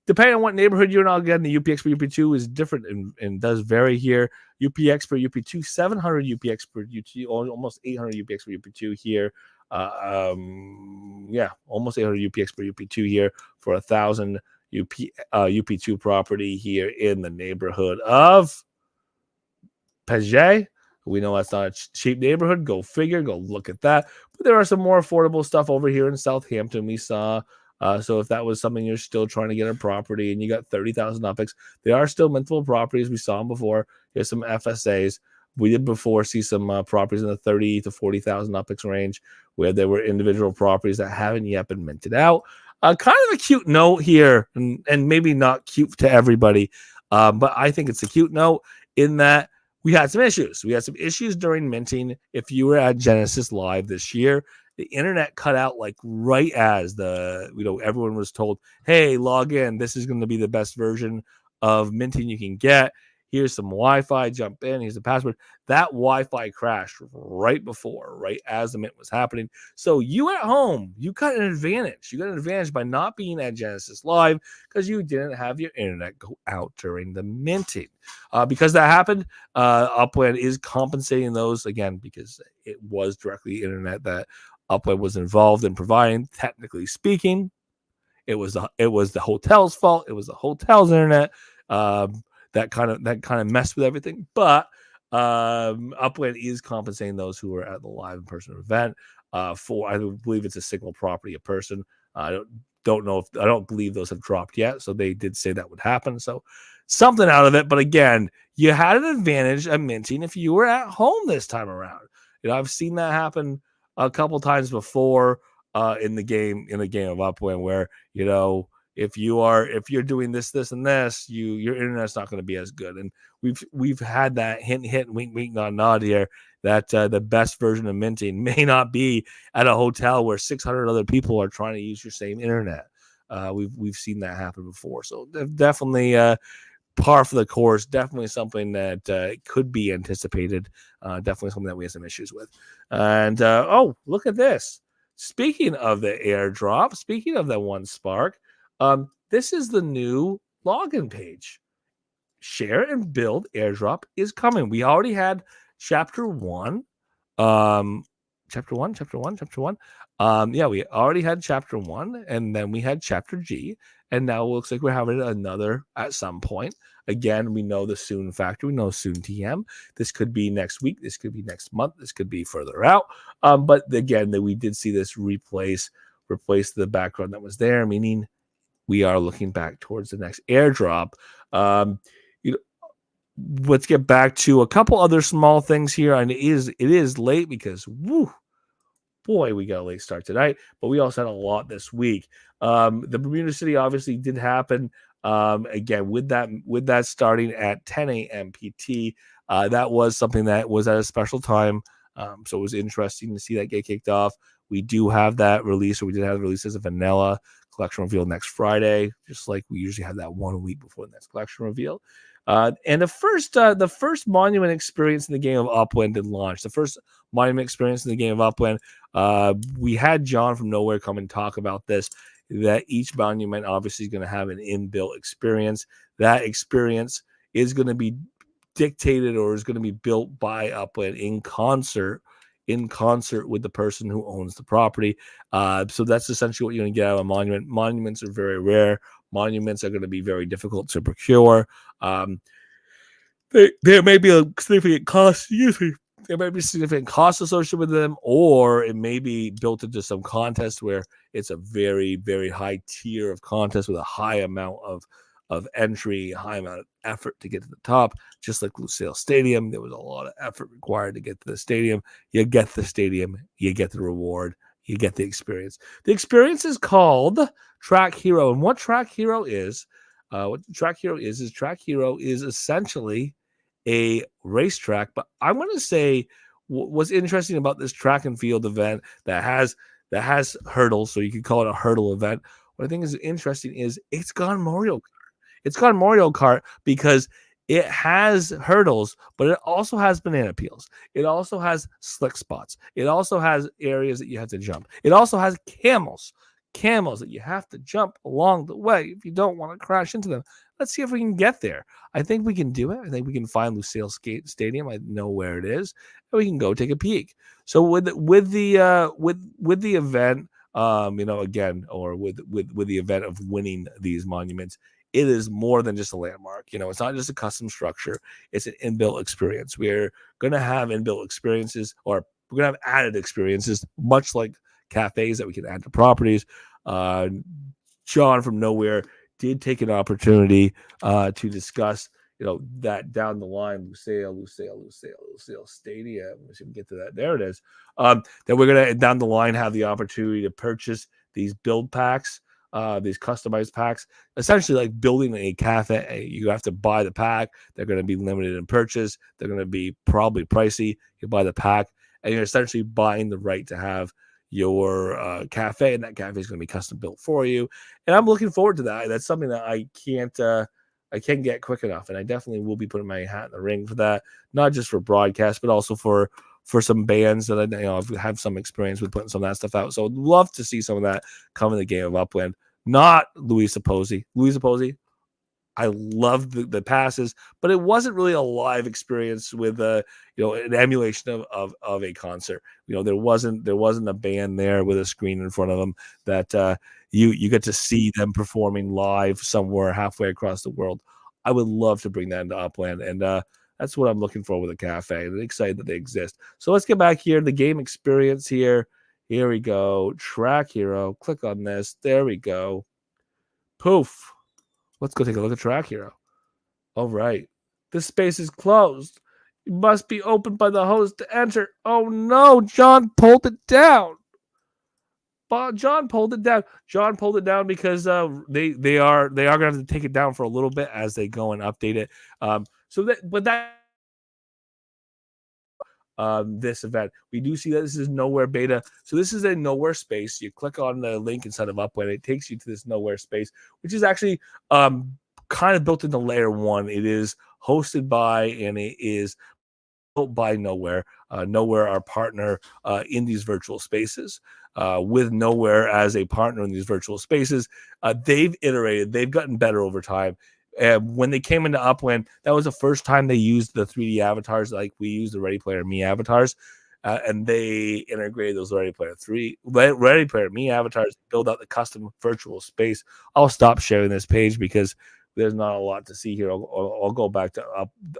Depending on what neighborhood you're in, again, the UPX per UP2 is different and does vary here. UPX per UP2, 700 UPX per UP2, almost 800 UPX per UP2 here. Almost 800 UPX per UP2 here for 1,000 UP2 property here in the neighborhood of Paget. We know that's not a cheap neighborhood. Go figure. Go look at that. But there are some more affordable stuff over here in Southampton. We saw. So if that was something you're still trying to get a property and you got 30,000 UPX, there are still mintable properties. We saw them before. Here's some FSAs. We did before see some properties in the 30 to 40,000 UPX range where there were individual properties that haven't yet been minted out. Kind of a cute note here, and maybe not cute to everybody, but I think it's a cute note in that we had some issues. We had some issues during minting. If you were at Genesis Live this year, the internet cut out like right as everyone was told, hey, log in. This is going to be the best version of minting you can get. Here's some Wi-Fi, jump in. Here's the password. That Wi-Fi crashed right as the mint was happening. So you at home, you got an advantage. You got an advantage by not being at Genesis Live because you didn't have your internet go out during the minting. Because that happened, Upland is compensating those, again, because it was directly internet that Upland was involved in providing. Technically speaking, it was the hotel's fault. It was the hotel's internet. That kind of messed with everything, but Upland is compensating those who are at the live in-person event for, I believe it's a single property a person. I don't believe those have dropped yet, so they did say that would happen. So something out of it, but again, you had an advantage of minting if you were at home this time around. I've seen that happen a couple times before in the game of Upland where if you're doing this, and this, your internet's not going to be as good. And we've had that hint, wink, wink, nod, nod here that the best version of minting may not be at a hotel where 600 other people are trying to use your same internet. We've seen that happen before. So definitely par for the course. Definitely something that could be anticipated. Definitely something that we have some issues with. And oh, look at this. Speaking of the airdrop, speaking of that one Spark, this is the new login page. Share and build airdrop is coming. We already had chapter 1. Chapter 1. Yeah, we already had chapter 1, and then we had chapter G, and now it looks like we're having another at some point. Again, we know the soon factor. We know soon TM. This could be next week. This could be next month. This could be further out. But again, that we did see this replace the background that was there, meaning we are looking back towards the next airdrop. Let's get back to a couple other small things here. And it is late because boy, we got a late start tonight, but we also had a lot this week. The Bermuda City obviously did happen. Again, with that starting at 10 a.m. PT, that was something that was at a special time. So it was interesting to see that get kicked off. We do have that release, or we did have the release as a vanilla collection reveal next Friday, just like we usually have that 1 week before the next collection reveal. And the first monument experience in the game of Upland did launch. The first monument experience in the game of Upland, we had John from Nowhere come and talk about this, that each monument obviously is going to have an inbuilt experience. That experience is going to be dictated, or is going to be built by Upland in concert with the person who owns the property. So that's essentially what you're going to get out of a monument. Monuments are very rare. Monuments are going to be very difficult to procure. There may be a significant cost. There may be significant cost associated with them, or it may be built into some contest where it's a very, very high tier of contest with a high amount of entry, high amount of effort to get to the top. Just like Lucille Stadium, there was a lot of effort required to get to the stadium. You get the stadium, you get the reward, you get the experience. The experience is called Track Hero, and what Track Hero is essentially a racetrack. But I'm going to say what's interesting about this track and field event that has hurdles, so you could call it a hurdle event. What I think is interesting is it's gone Mario Kart. It's gone Mario Kart because it has hurdles, but it also has banana peels. It also has slick spots. It also has areas that you have to jump. It also has camels that you have to jump along the way if you don't want to crash into them. Let's see if we can get there. I think we can do it. I think we can find Lucille Stadium. I know where it is, and we can go take a peek. So with the event, again, or with the event of winning these monuments, it is more than just a landmark. It's not just a custom structure. It's an inbuilt experience. We're going to have inbuilt experiences, or we're going to have added experiences, much like cafes that we can add to properties. John from Nowhere did take an opportunity to discuss, that down the line, Lucille Stadium. Let's see if we get to that. There it is. That we're going to, down the line, have the opportunity to purchase these build packs, these customized packs, essentially like building a cafe. You have to buy the pack. They're going to be limited in purchase. They're going to be probably pricey. You buy the pack, and you're essentially buying the right to have your cafe, and that cafe is going to be custom built for you. And I'm looking forward to that. That's something that I can't get quick enough, and I definitely will be putting my hat in the ring for that, not just for broadcast, but also for some bands that I have some experience with putting some of that stuff out. So I'd love to see some of that come in the game of Upland. Not Louisa Posey. I loved the passes, but it wasn't really a live experience with an emulation of a concert. There wasn't a band there with a screen in front of them that you get to see them performing live somewhere halfway across the world. I would love to bring that into Upland, and that's what I'm looking for with a cafe. I'm excited that they exist. So let's get back here. The game experience here. Here we go. Track Hero. Click on this. There we go. Poof. Let's go take a look at Track Hero. All right. This space is closed. It must be opened by the host to enter. Oh no, John pulled it down. John pulled it down. John pulled it down because they are going to have to take it down for a little bit as they go and update it. This event, we do see that this is nowhere beta. So this is a nowhere space. You click on the link inside of Upland, it takes you to this nowhere space, which is actually kind of built into layer 1. It is hosted by and it is built by Nowhere. Nowhere, our partner in these virtual spaces. With Nowhere as a partner in these virtual spaces, they've iterated, they've gotten better over time. When they came into Upland, that was the first time they used the 3D avatars like we use the Ready Player Me avatars. And they integrated those Ready Player Me avatars, build out the custom virtual space. I'll stop sharing this page because there's not a lot to see here. I'll go back to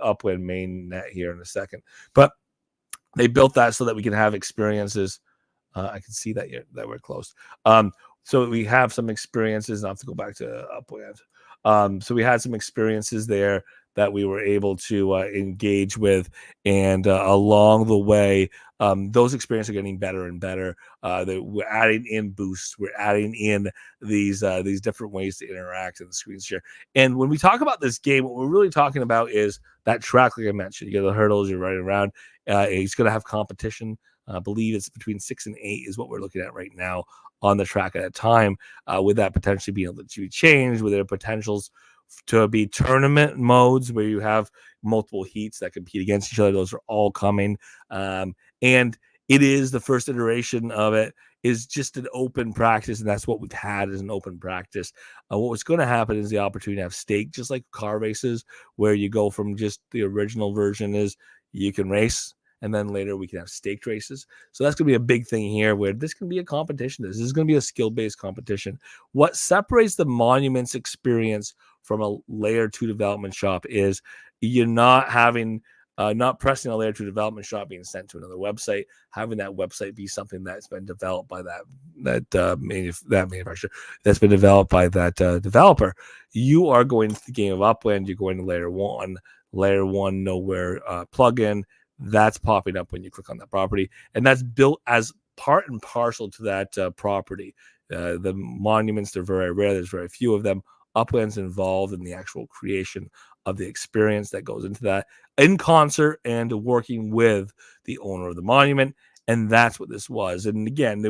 Upland mainnet here in a second. But they built that so that we can have experiences. I can see that that we're close. So we have some experiences. I'll have to go back to Upland. So we had some experiences there that we were able to engage with, and along the way, those experiences are getting better and better. We're adding in boosts, we're adding in these different ways to interact in the screen share. And when we talk about this game, what we're really talking about is that track, like I mentioned. You get the hurdles, you're riding around. It's going to have competition. I believe it's between 6 and 8 is what we're looking at right now on the track at a time, with that potentially being able to be changed, with their potentials to be tournament modes where you have multiple heats that compete against each other. Those are all coming. And it is the first iteration of it is just an open practice, and that's what we've had as an open practice. What was going to happen is the opportunity to have stake, just like car races, where you go from just the original version is you can race, and then later we can have staked races. So that's going to be a big thing here, where this can be a competition. This is going to be a skill-based competition. What separates the Monuments experience from a layer 2 development shop is you're not having not pressing a layer 2 development shop being sent to another website, having that website be something that's been developed by that manufacturer, that's been developed by that developer. You are going to the game of Upland, you're going to layer 1 Nowhere plugin. That's popping up when you click on that property, and that's built as part and parcel to that property. The monuments, they're very rare. There's very few of them. Upland's involved in the actual creation of the experience that goes into that in concert and working with the owner of the monument. And that's what this was. And again,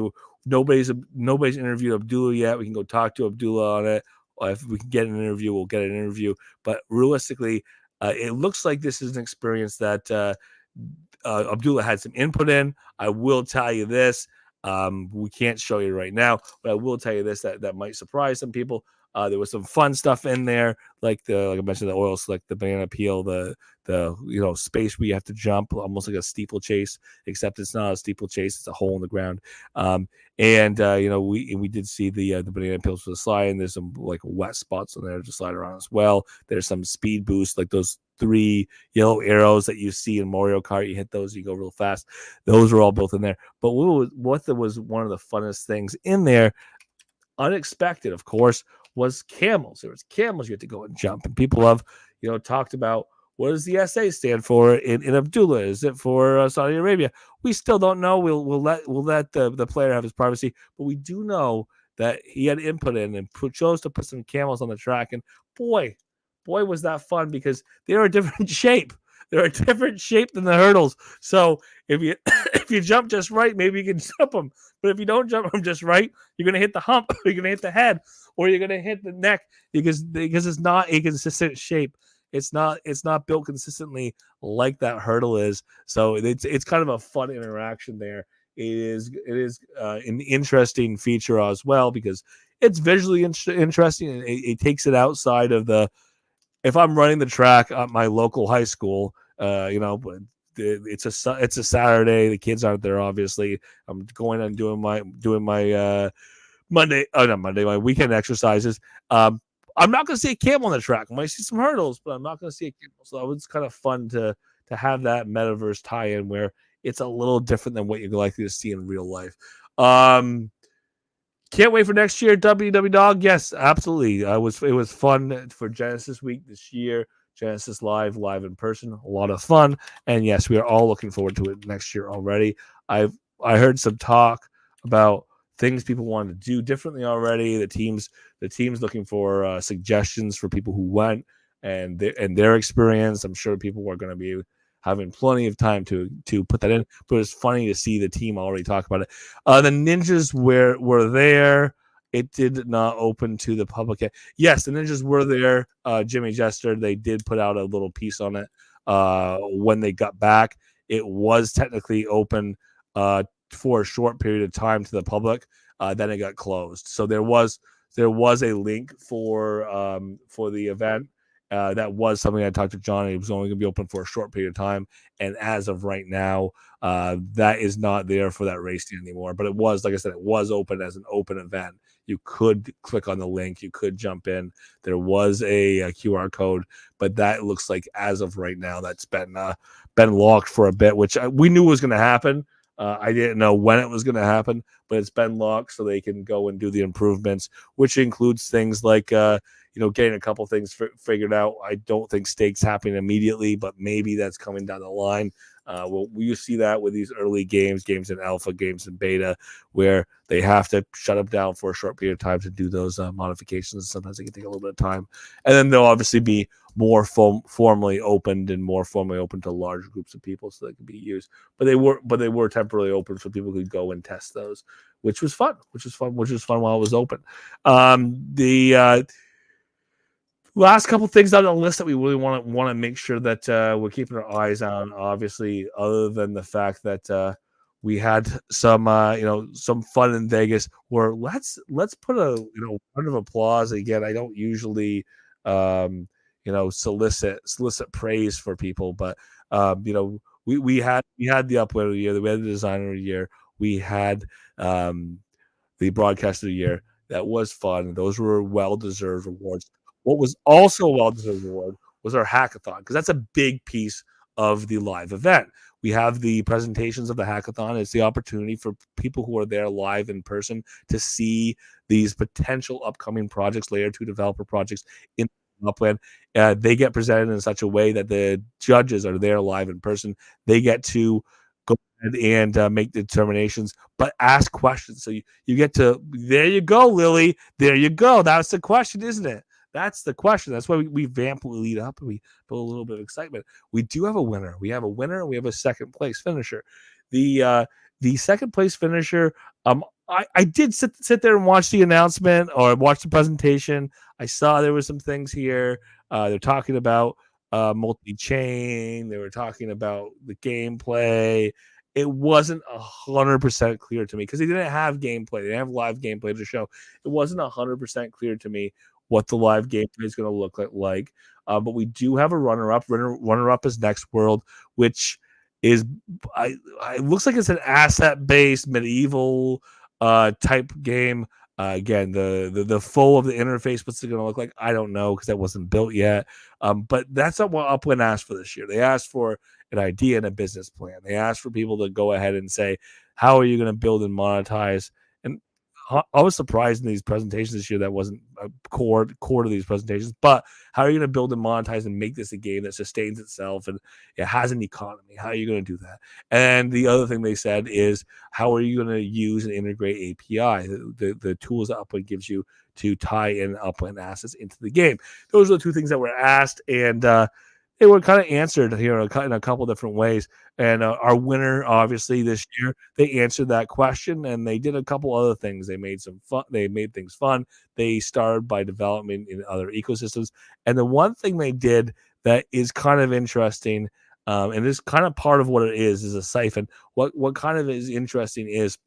nobody's interviewed Abdullah yet. We can go talk to Abdullah on it. If we can get an interview, we'll get an interview. But realistically, it looks like this is an experience that Abdullah had some input in. I will tell you this. We can't show you right now, but I will tell you this that might surprise some people. There was some fun stuff in there, like I mentioned, the oil slick, the banana peel, the space where you have to jump, almost like a steeplechase, except it's not a steeplechase; it's a hole in the ground. We did see the banana peels for the slide, and there's some like wet spots on there to slide around as well. There's some speed boosts, like those 3 yellow arrows that you see in Mario Kart. You hit those, you go real fast. Those are all built in there. But what was one of the funnest things in there, unexpected, of course, was camels. There was camels you had to go and jump, and people have talked about, what does the SA stand for in Abdullah? Is it for Saudi Arabia? We still don't know. We'll let the player have his privacy, but we do know that he had input in and chose to put some camels on the track. And boy, was that fun, because they're a different shape. They're a different shape than the hurdles. So if you jump just right, maybe you can jump them. But if you don't jump them just right, you're going to hit the hump, you're going to hit the head, or you're going to hit the neck, because it's not a consistent shape. It's not built consistently like that hurdle is. So it's kind of a fun interaction there. It is an interesting feature as well, because it's visually interesting, and it takes it outside of the. If I'm running the track at my local high school, but it's a Saturday, the kids aren't there, obviously. I'm going and doing my my weekend exercises. I'm not going to see a camel on the track. I might see some hurdles, but I'm not going to see a camel. So it was kind of fun to have that metaverse tie-in where it's a little different than what you're likely to see in real life. Can't wait for next year. WW Dog. Yes, absolutely. It was fun for Genesis Week this year. Genesis live in person. A lot of fun. And yes, we are all looking forward to it next year already. I heard some talk about things people wanted to do differently already. The teams looking for suggestions for people who went and their experience. I'm sure people are going to be having plenty of time to put that in. But it's funny to see the team already talk about it. The ninjas were there. It did not open to the public yet. Yes, the ninjas were there. Jimmy Jester, they did put out a little piece on it when they got back. It was technically open for a short period of time to the public. Then it got closed. So there was a link for the event. That was something I talked to John. It was only going to be open for a short period of time, and as of right now, that is not there for that race anymore. But it was, like I said, it was open as an open event. You could click on the link, you could jump in. There was a QR code, but that looks like as of right now, that's been locked for a bit, which we knew was going to happen. I didn't know when it was going to happen, but it's been locked so they can go and do the improvements, which includes things like getting a couple things figured out. I don't think stakes happening immediately, but maybe that's coming down the line. You see that with these early games in alpha, games in beta, where they have to shut them down for a short period of time to do those modifications. Sometimes it can take a little bit of time, and then they'll obviously be more formally opened and more formally open to large groups of people, so they can be used. But they were temporarily open so people could go and test those, which was fun while it was open. The last couple things on the list that we really want to make sure that we're keeping our eyes on, obviously, other than the fact that we had some fun in Vegas. Where let's put a round of applause again. I don't usually solicit praise for people, but we had the Uplander of the year, we had the designer of the year, we had the broadcaster of the year. That was fun. Those were well-deserved awards. What was also a well-deserved award was our hackathon, because that's a big piece of the live event. We have the presentations of the hackathon. It's the opportunity for people who are there live in person to see these potential upcoming projects, layer 2 developer projects in Upland. They get presented in such a way that the judges are there live in person. They get to go ahead and make determinations, but ask questions. So you get to, there you go, Lily. There you go. That's the question, isn't it? That's the question. That's why we vamp, we lead up, and we put a little bit of excitement. We do have a winner. We have a winner, and we have a second place finisher. The second place finisher, I did sit there and watch the announcement or watch the presentation. I saw there were some things here. They're talking about multi-chain. They were talking about the gameplay. It wasn't 100% clear to me because they didn't have gameplay. They didn't have live gameplay to show. It wasn't 100% clear to me what the live gameplay is going to look like. But we do have a runner-up. Runner-up is Next World, which is it looks like it's an asset-based medieval type game. Again, the full of the interface, what's it going to look like? I don't know because that wasn't built yet. But that's not what Upland asked for this year. They asked for an idea and a business plan. They asked for people to go ahead and say, how are you going to build and monetize? And I was surprised in these presentations this year that wasn't a core to these presentations. But how are you going to build and monetize and make this a game that sustains itself and it has an economy? How are you going to do that? And the other thing they said is, how are you going to use and integrate API, the tools that Upland gives you to tie in Upland assets into the game? Those are the two things that were asked, and they were kind of answered here in a couple different ways. And our winner, obviously, this year, they answered that question, and they did a couple other things. They made some fun. They made things fun. They started by development in other ecosystems. And the one thing they did that is kind of interesting, and this kind of part of what it is a siphon. What kind of is interesting is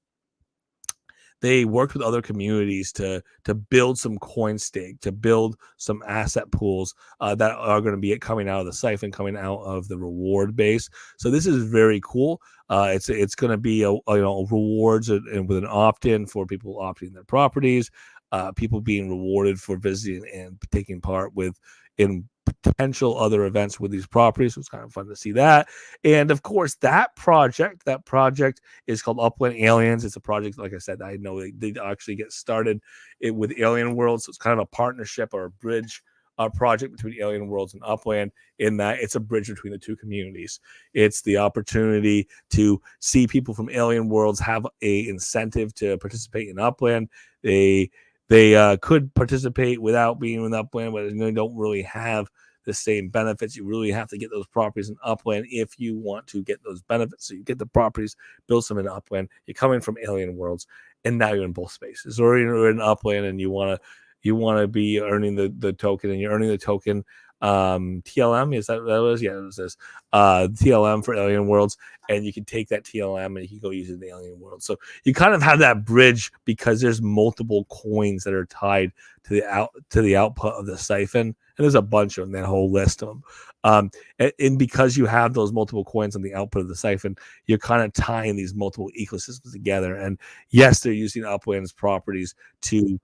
they worked with other communities to build some coin stake, to build some asset pools that are going to be coming out of the siphon, coming out of the reward base. So this is very cool. It's going to be rewards and with an opt-in for people opting their properties, people being rewarded for visiting and taking part in potential other events with these properties. So it's kind of fun to see that. And of course, that project is called Upland Aliens. It's a project, like I said, I know they actually get started with Alien World. So it's kind of a partnership or a bridge project between Alien Worlds and Upland, in that it's a bridge between the two communities. It's the opportunity to see people from Alien Worlds have a incentive to participate in Upland. They could participate without being in Upland, but they don't really have the same benefits. You really have to get those properties in Upland if you want to get those benefits. So you get the properties, build some in Upland. You're coming from Alien Worlds, and now you're in both spaces. Or you're in Upland, and you want to be earning the token, and you're earning the token. TLM, is that was? Yeah, it was this TLM for Alien Worlds, and you can take that TLM and you can go use it in the Alien World. So you kind of have that bridge because there's multiple coins that are tied to the output of the siphon, and there's a bunch of them, that whole list of them. And because you have those multiple coins on the output of the siphon, you're kind of tying these multiple ecosystems together. And yes, they're using Upland's properties to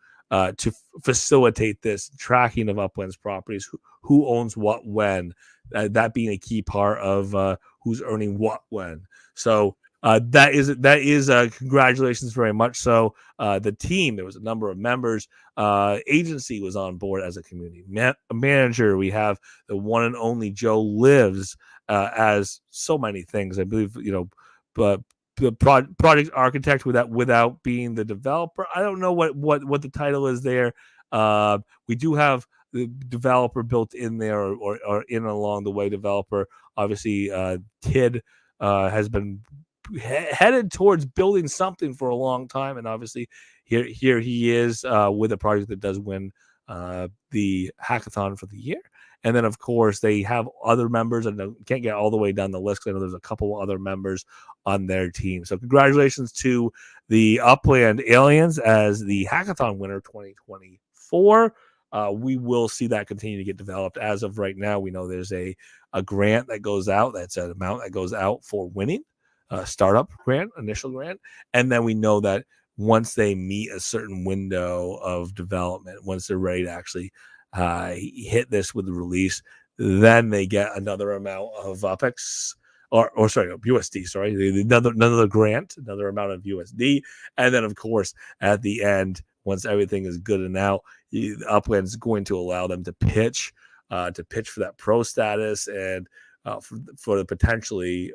facilitate this tracking of Upland's properties, who owns what when, that being a key part of who's earning what when. So that is congratulations very much. So the team, there was a number of members, agency was on board as a community manager. We have the one and only Joe Lives as so many things, I believe, but the project architect without being the developer. I don't know what the title is there. We do have the developer built in there, or in along the way developer. Obviously, Tid has been headed towards building something for a long time, and obviously here he is with a project that does win the hackathon for the year. And then, of course, they have other members, and I can't get all the way down the list because I know there's a couple other members on their team. So congratulations to the Upland Aliens as the hackathon winner 2024. We will see that continue to get developed. As of right now, we know there's a grant that goes out. That's an amount that goes out for winning, startup grant, initial grant. And then we know that once they meet a certain window of development, once they're ready to actually hit this with the release, then they get another amount of UPEX, or sorry, USD, sorry, another grant, another amount of USD. And then, of course, at the end, once everything is good and out, Upland is going to allow them to pitch for that pro status and for the potentially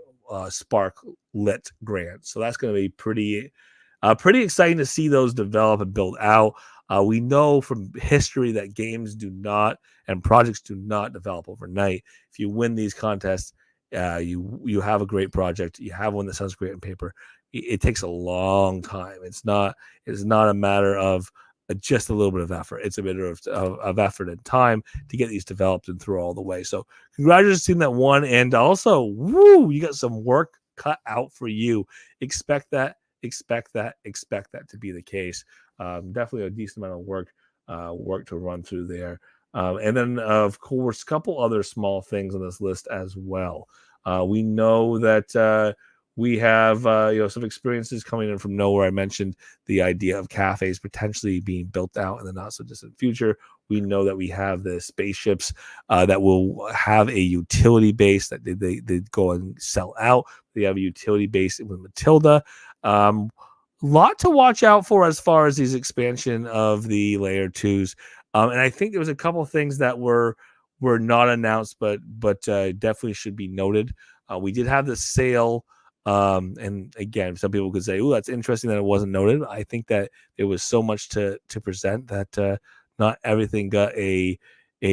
Sparklet grant. So that's going to be pretty exciting to see those develop and build out. We know from history that games do not, and projects do not, develop overnight. If you win these contests, you have a great project. You have one that sounds great on paper. It takes a long time. It's not a matter of just a little bit of effort. It's a bit of effort and time to get these developed and through all the way. So congratulations to that one. And also, you got some work cut out for you. Expect that to be the case. Definitely a decent amount of work to run through there. And then, of course, a couple other small things on this list as well. We know that we have some experiences coming in from nowhere. I mentioned the idea of cafes potentially being built out in the not so distant future. We know that we have the spaceships that will have a utility base that they go and sell out. They have a utility base with Matilda. Lot to watch out for as far as these expansion of the layer 2s. And I think there was a couple of things that were not announced, but definitely should be noted. We did have the sale. And again, some people could say, "Oh, that's interesting that it wasn't noted." I think that there was so much to present that not everything got a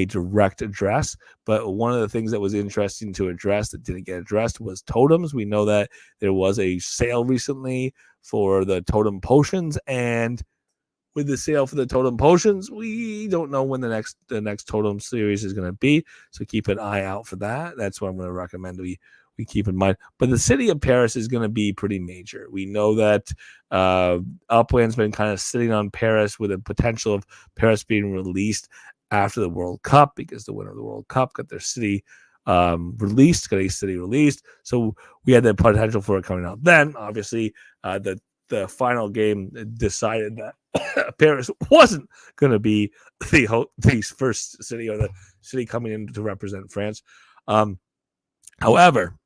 direct address. But one of the things that was interesting to address that didn't get addressed was totems. We know that there was a sale recently for the totem potions, and with the sale for the totem potions, we don't know when the next totem series is going to be. So keep an eye out for that. That's what I'm going to recommend we keep in mind. But the city of Paris is going to be pretty major. We know that Upland's been kind of sitting on Paris with a potential of Paris being released after the World Cup, because the winner of the World Cup got their city released. So we had the potential for it coming out then. Obviously, the final game decided that Paris wasn't going to be the first city, or the city coming in to represent France. However,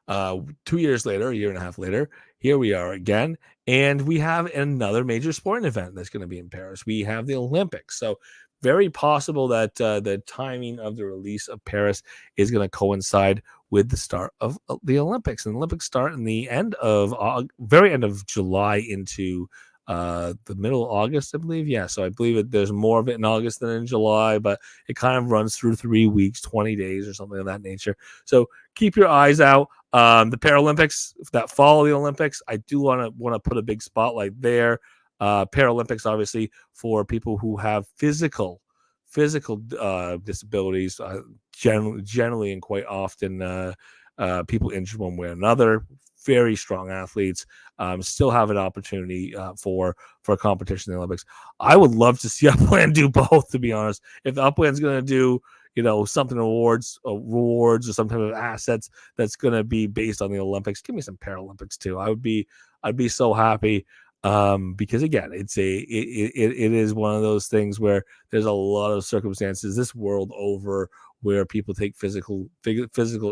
2 years later, a year and a half later, here we are again, and we have another major sporting event that's going to be in Paris. We have the Olympics. So very possible that the timing of the release of Paris is going to coincide with the start of the Olympics. And the Olympics start in the very end of July into the middle of August, I believe. Yeah, so I believe there's more of it in August than in July, but it kind of runs through 3 weeks, 20 days or something of that nature. So keep your eyes out. The Paralympics that follow the Olympics, I do want to put a big spotlight there. Paralympics, obviously, for people who have physical disabilities, generally and quite often people injured one way or another. Very strong athletes still have an opportunity for a competition in the Olympics. I would love to see Upland do both, to be honest. If Upland's going to do something rewards or some type of assets that's going to be based on the Olympics, give me some Paralympics too. I'd be so happy. Because again, it is one of those things where there's a lot of circumstances this world over where people take physical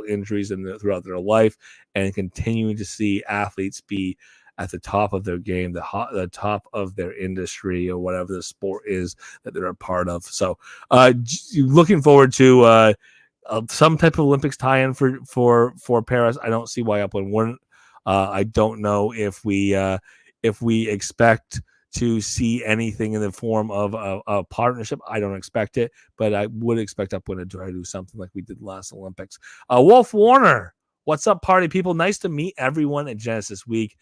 injuries throughout their life, and continuing to see athletes be at the top of their game, the top of their industry, or whatever the sport is that they're a part of. So looking forward to some type of Olympics tie-in for Paris. I don't see why Upland wouldn't. I don't know if we expect to see anything in the form of a partnership. I don't expect it, but I would expect Upland to try to do something like we did last Olympics. Wolf Warner, what's up, party people? Nice to meet everyone at Genesis Week.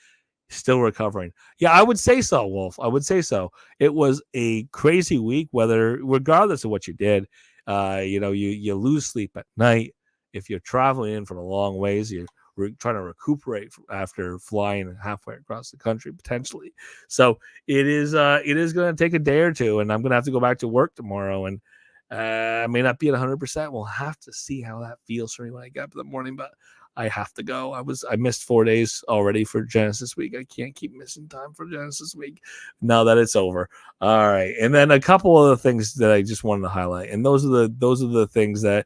Still recovering. Yeah, I would say so, Wolf. I would say so. It was a crazy week, regardless of what you did. You lose sleep at night. If you're traveling in from a long ways, you're trying to recuperate after flying halfway across the country potentially. So it is going to take a day or two, and I'm going to have to go back to work tomorrow, and I may not be at 100%. We'll have to see how that feels for me when I get up in the morning, but I have to go. I missed 4 days already for Genesis Week. I can't keep missing time for Genesis Week now that it's over. All right, and then a couple of the things that I just wanted to highlight, and those are the things that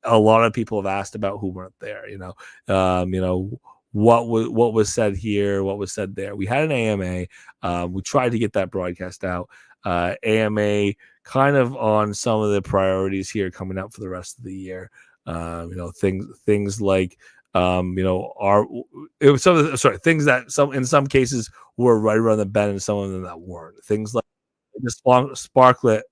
a lot of people have asked about who weren't there. What was said here, what was said there. We had an AMA. We tried to get that broadcast out. AMA kind of on some of the priorities here coming up for the rest of the year. Things like things that in some cases were right around the bend, and some of them that weren't. Things like the Sparklet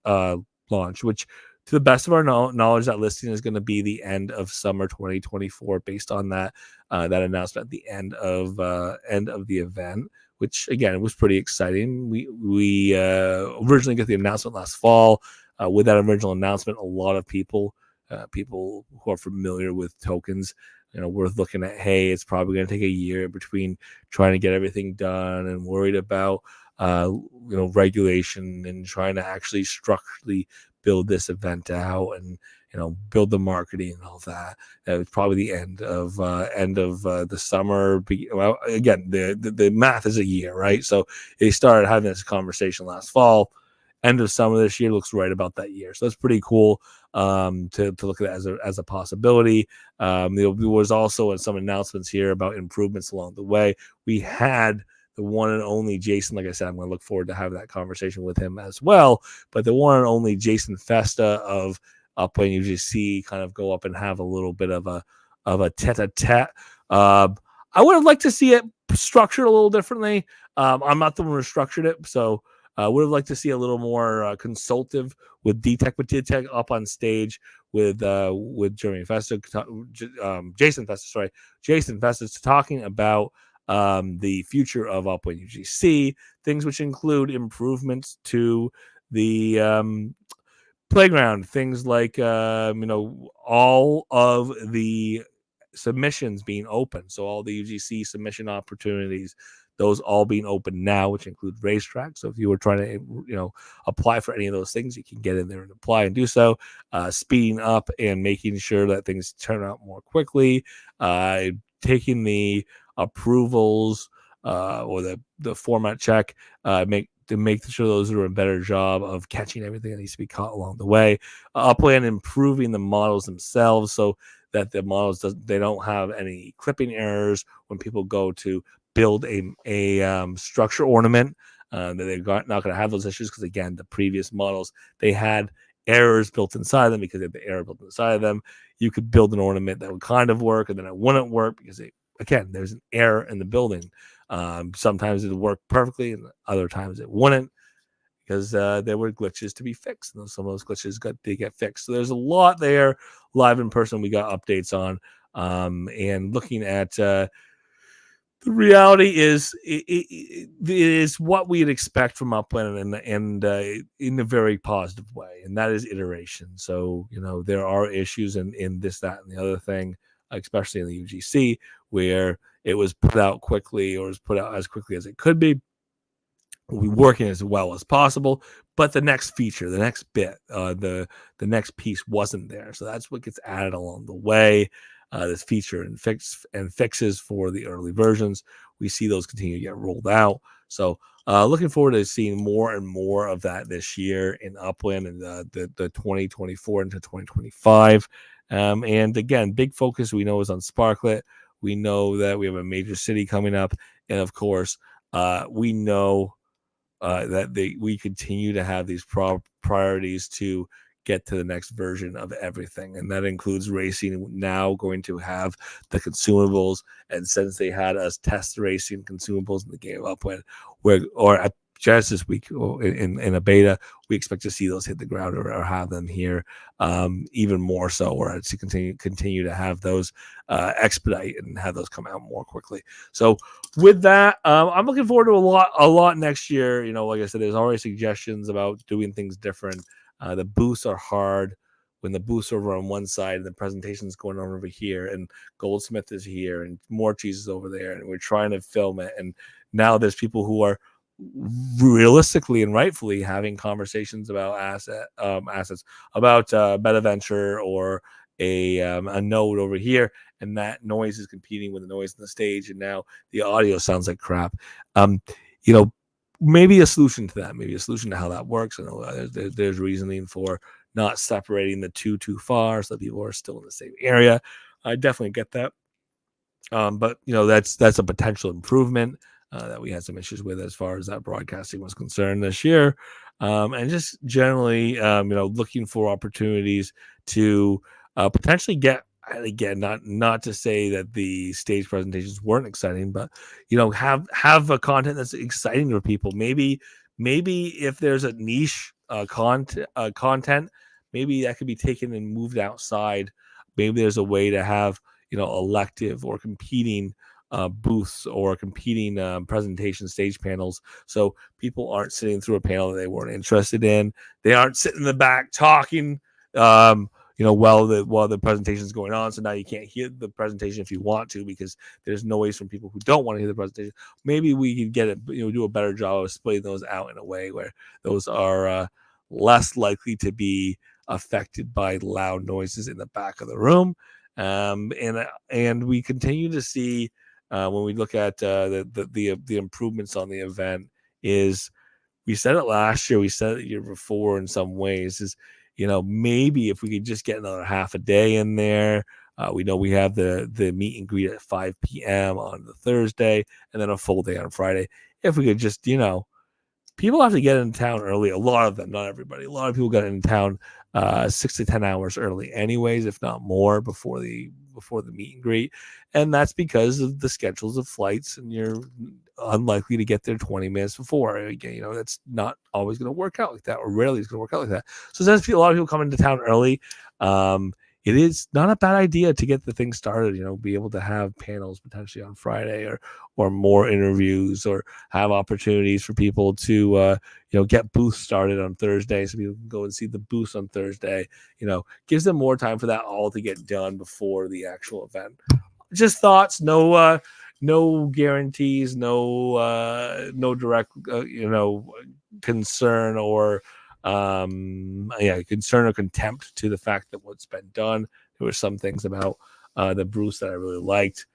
launch, which to the best of our knowledge, that listing is going to be the end of summer 2024, based on that announcement at the end of the event, which again was pretty exciting. We originally got the announcement last fall. With that original announcement, a lot of people who are familiar with tokens, we're looking at, hey, it's probably going to take a year between trying to get everything done and worried about regulation and trying to actually structurally build this event out and build the marketing and all that. It's probably the end of the summer. Well, again, the math is a year, right? So they started having this conversation last fall. End of summer this year looks right about that year. So that's pretty cool to look at it as a possibility. There was also some announcements here about improvements along the way. We had the one and only Jason. Like I said, I'm going to look forward to having that conversation with him as well. But the one and only Jason Festa of Upland UGC kind of go up and have a little bit of a tete-a-tete. I would have liked to see it structured a little differently. I'm not the one who structured it, so I would have liked to see a little more consultative with D-Tech, with D-Tech up on stage with Jeremy Festa, Jason Festa talking about the future of Upland UGC, things which include improvements to the playground, things like all of the submissions being open, so all the UGC submission opportunities, those all being open now, which include racetrack. So if you were trying to apply for any of those things, you can get in there and apply and do so. Speeding up and making sure that things turn out more quickly, taking the approvals or the format check, to make sure those do a better job of catching everything that needs to be caught along the way. Upland improving the models themselves so that the models they don't have any clipping errors when people go to build a structure ornament. They're not going to have those issues because, again, the previous models, they had errors built inside them because they have the error built inside of them. You could build an ornament that would kind of work, and then it wouldn't work because again, there's an error in the building. Sometimes it would work perfectly, and other times it wouldn't because there were glitches to be fixed. And some of those glitches to get fixed. So there's a lot there. Live in person, we got updates on, and looking at. The reality is, it is what we'd expect from Upland, and in a very positive way, and that is iteration. So, there are issues in this, that, and the other thing, especially in the UGC, where it was put out quickly or was put out as quickly as it could be. We're working as well as possible, but the next feature, the next bit, the next piece wasn't there. So that's what gets added along the way. This feature and fixes for the early versions, we see those continue to get rolled out. So looking forward to seeing more and more of that this year in Upland and the 2024 into 2025. And again, big focus we know is on Sparklet. We know that we have a major city coming up, and of course, we know that we continue to have these priorities to get to the next version of everything, and that includes racing now going to have the consumables. And since they had us test the racing consumables in the game of Upland, or at Genesis Week in a beta, we expect to see those hit the ground or have them here even more so, or to continue to have those expedite and have those come out more quickly. So with that, I'm looking forward to a lot next year. Like I said, there's already suggestions about doing things different. The booths are hard when the booths are over on one side and the presentation's going on over here, and Goldsmith is here and more cheese is over there, and we're trying to film it. And now there's people who are realistically and rightfully having conversations about assets, about MetaVenture or a node over here, and that noise is competing with the noise on the stage, and now the audio sounds like crap. Maybe a solution to that, maybe a solution to how that works. I know there's reasoning for not separating the two too far so that people are still in the same area. I definitely get that. But that's a potential improvement that we had some issues with as far as that broadcasting was concerned this year. And just generally, looking for opportunities to potentially get, again, not to say that the stage presentations weren't exciting, but have a content that's exciting for people. Maybe if there's a niche content, maybe that could be taken and moved outside. Maybe there's a way to have elective or competing booths or competing presentation stage panels, so people aren't sitting through a panel that they weren't interested in. They aren't sitting in the back talking while the presentation is going on. So now you can't hear the presentation if you want to, because there's noise from people who don't want to hear the presentation. Maybe we could get it, do a better job of splitting those out in a way where those are less likely to be affected by loud noises in the back of the room. And we continue to see when we look at the improvements on the event, is we said it last year, we said it the year before in some ways, is maybe if we could just get another half a day in there. We know we have the meet and greet at 5 p.m. on the Thursday, and then a full day on Friday. If we could just, people have to get into town early. A lot of them, not everybody. A lot of people got into town 6 to 10 hours early anyways, if not more, before the meet and greet. And that's because of the schedules of flights, and you're unlikely to get there 20 minutes before. Again, that's not always going to work out like that, or rarely is going to work out like that. So since a lot of people come into town early, it is not a bad idea to get the thing started, be able to have panels potentially on Friday, or more interviews, or have opportunities for people to, get booths started on Thursday, so people can go and see the booths on Thursday. Gives them more time for that all to get done before the actual event. Just thoughts, no guarantees, no direct, concern or concern or contempt to the fact that what's been done. There were some things about the booths that I really liked.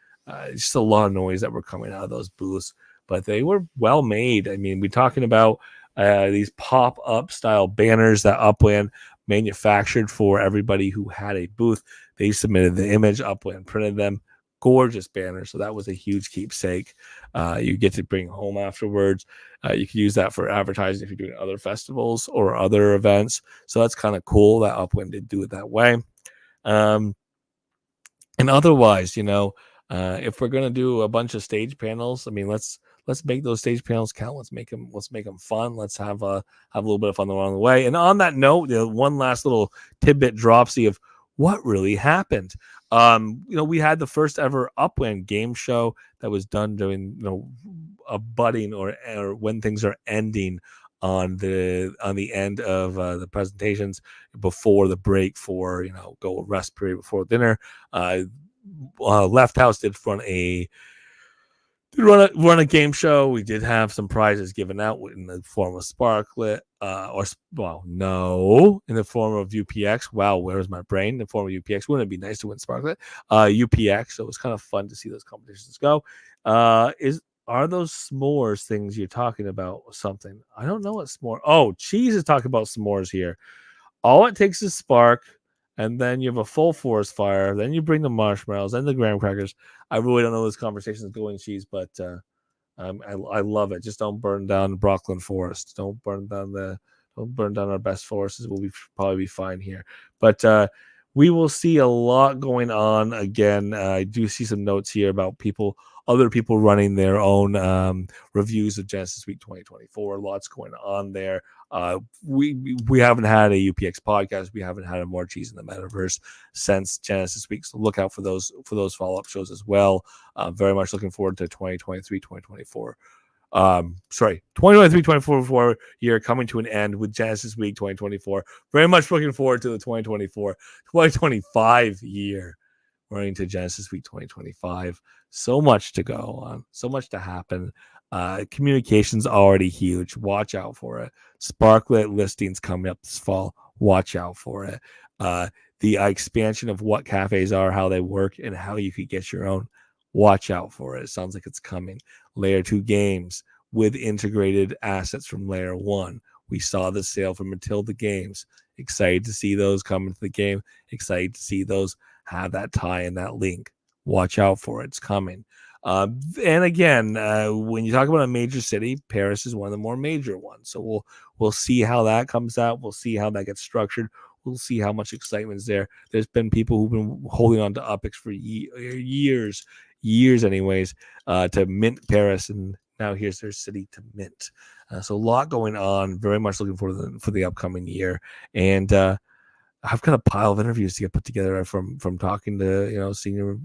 Just a lot of noise that were coming out of those booths, but they were well made. I mean, we're talking about these pop-up style banners that Upland manufactured for everybody who had a booth. They submitted the image, Upland printed them. gorgeous banner. So that was a huge keepsake. You get to bring home afterwards. You can use that for advertising if you're doing other festivals or other events. So that's kind of cool that Upland did do it that way. And otherwise, if we're gonna do a bunch of stage panels, I mean, let's make those stage panels count. Let's make them fun. Let's have a little bit of fun along the way. And on that note, one last little tidbit dropsy of what really happened. We had the first ever Upland game show that was done during a budding or when things are ending on the end of the presentations before the break for go rest period before dinner. Left House did run a game show. We did have some prizes given out in the form of Sparklet, in the form of UPX. Wow, where's my brain? In the form of UPX. Wouldn't it be nice to win Sparklet? UPX. So it was kind of fun to see those competitions go. Are those s'mores things you're talking about? Something I don't know what s'more. Oh, Cheese is talking about s'mores here. All it takes is spark, and then you have a full forest fire. Then you bring the marshmallows and the graham crackers. I really don't know this conversation is going, Cheese, but I love it. Just don't burn down Brooklyn Forest. Don't burn down our best forests. We'll probably be fine here. But we will see a lot going on. Again, I do see some notes here about other people running their own reviews of Genesis Week 2024. Lots going on there. We haven't had a UPX podcast. We haven't had a More Cheese in the Metaverse since Genesis Week. So look out for those follow-up shows as well. Very much looking forward to 2023, 2024. 2023-2024 year coming to an end with Genesis Week 2024. Very much looking forward to the 2024-2025 year. Running to Genesis Week 2025. So much to go on. So much to happen. Communication's already huge. Watch out for it. Sparklet listings coming up this fall. Watch out for it. The expansion of what cafes are, how they work, and how you could get your own. Watch out for it. It sounds like it's coming. Layer 2 games with integrated assets from Layer 1. We saw the sale from Matilda Games. Excited to see those come into the game. Excited to see those have that tie and that link. Watch out for it. It's coming. And again, when you talk about a major city, Paris is one of the more major ones. So we'll see how that comes out. We'll see how that gets structured. We'll see how much excitement is there. There's been people who've been holding on to UPX for years anyways, to mint Paris, and now here's their city to mint. So a lot going on. Very much looking forward for the upcoming year. And I've got a pile of interviews to get put together from talking to senior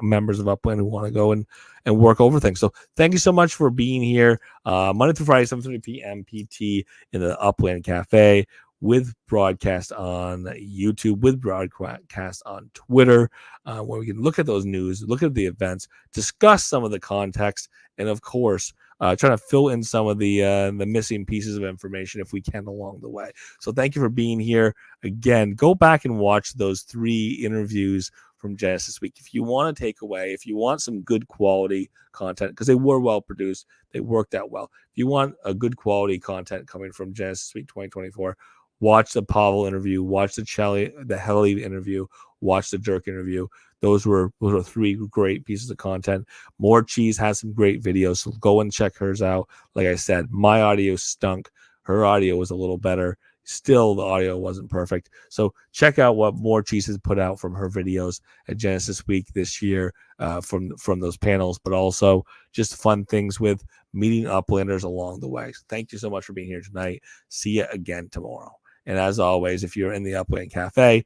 members of Upland who want to go and work over things. So thank you so much for being here. Monday through Friday, 7:30 p.m. PT in the Upland Cafe, with broadcast on YouTube, with broadcast on Twitter, where we can look at those news, look at the events, discuss some of the context, and of course, trying to fill in some of the missing pieces of information if we can along the way. So thank you for being here. Again, go back and watch those 3 interviews from Genesis Week. If you want to take away, if you want some good quality content, because they were well produced, they worked out well. If you want a good quality content coming from Genesis Week 2024, watch the Pavel interview, watch the Helly interview, watch the Dirk interview. Those were 3 great pieces of content. More Cheese has some great videos, so go and check hers out. Like I said, my audio stunk. Her audio was a little better. Still, the audio wasn't perfect. So check out what More Cheese has put out from her videos at Genesis Week this year, from those panels, but also just fun things with meeting Uplanders along the way. So thank you so much for being here tonight. See you again tomorrow. And as always, if you're in the Upland Cafe,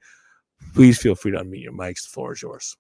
please feel free to unmute your mics. The floor is yours.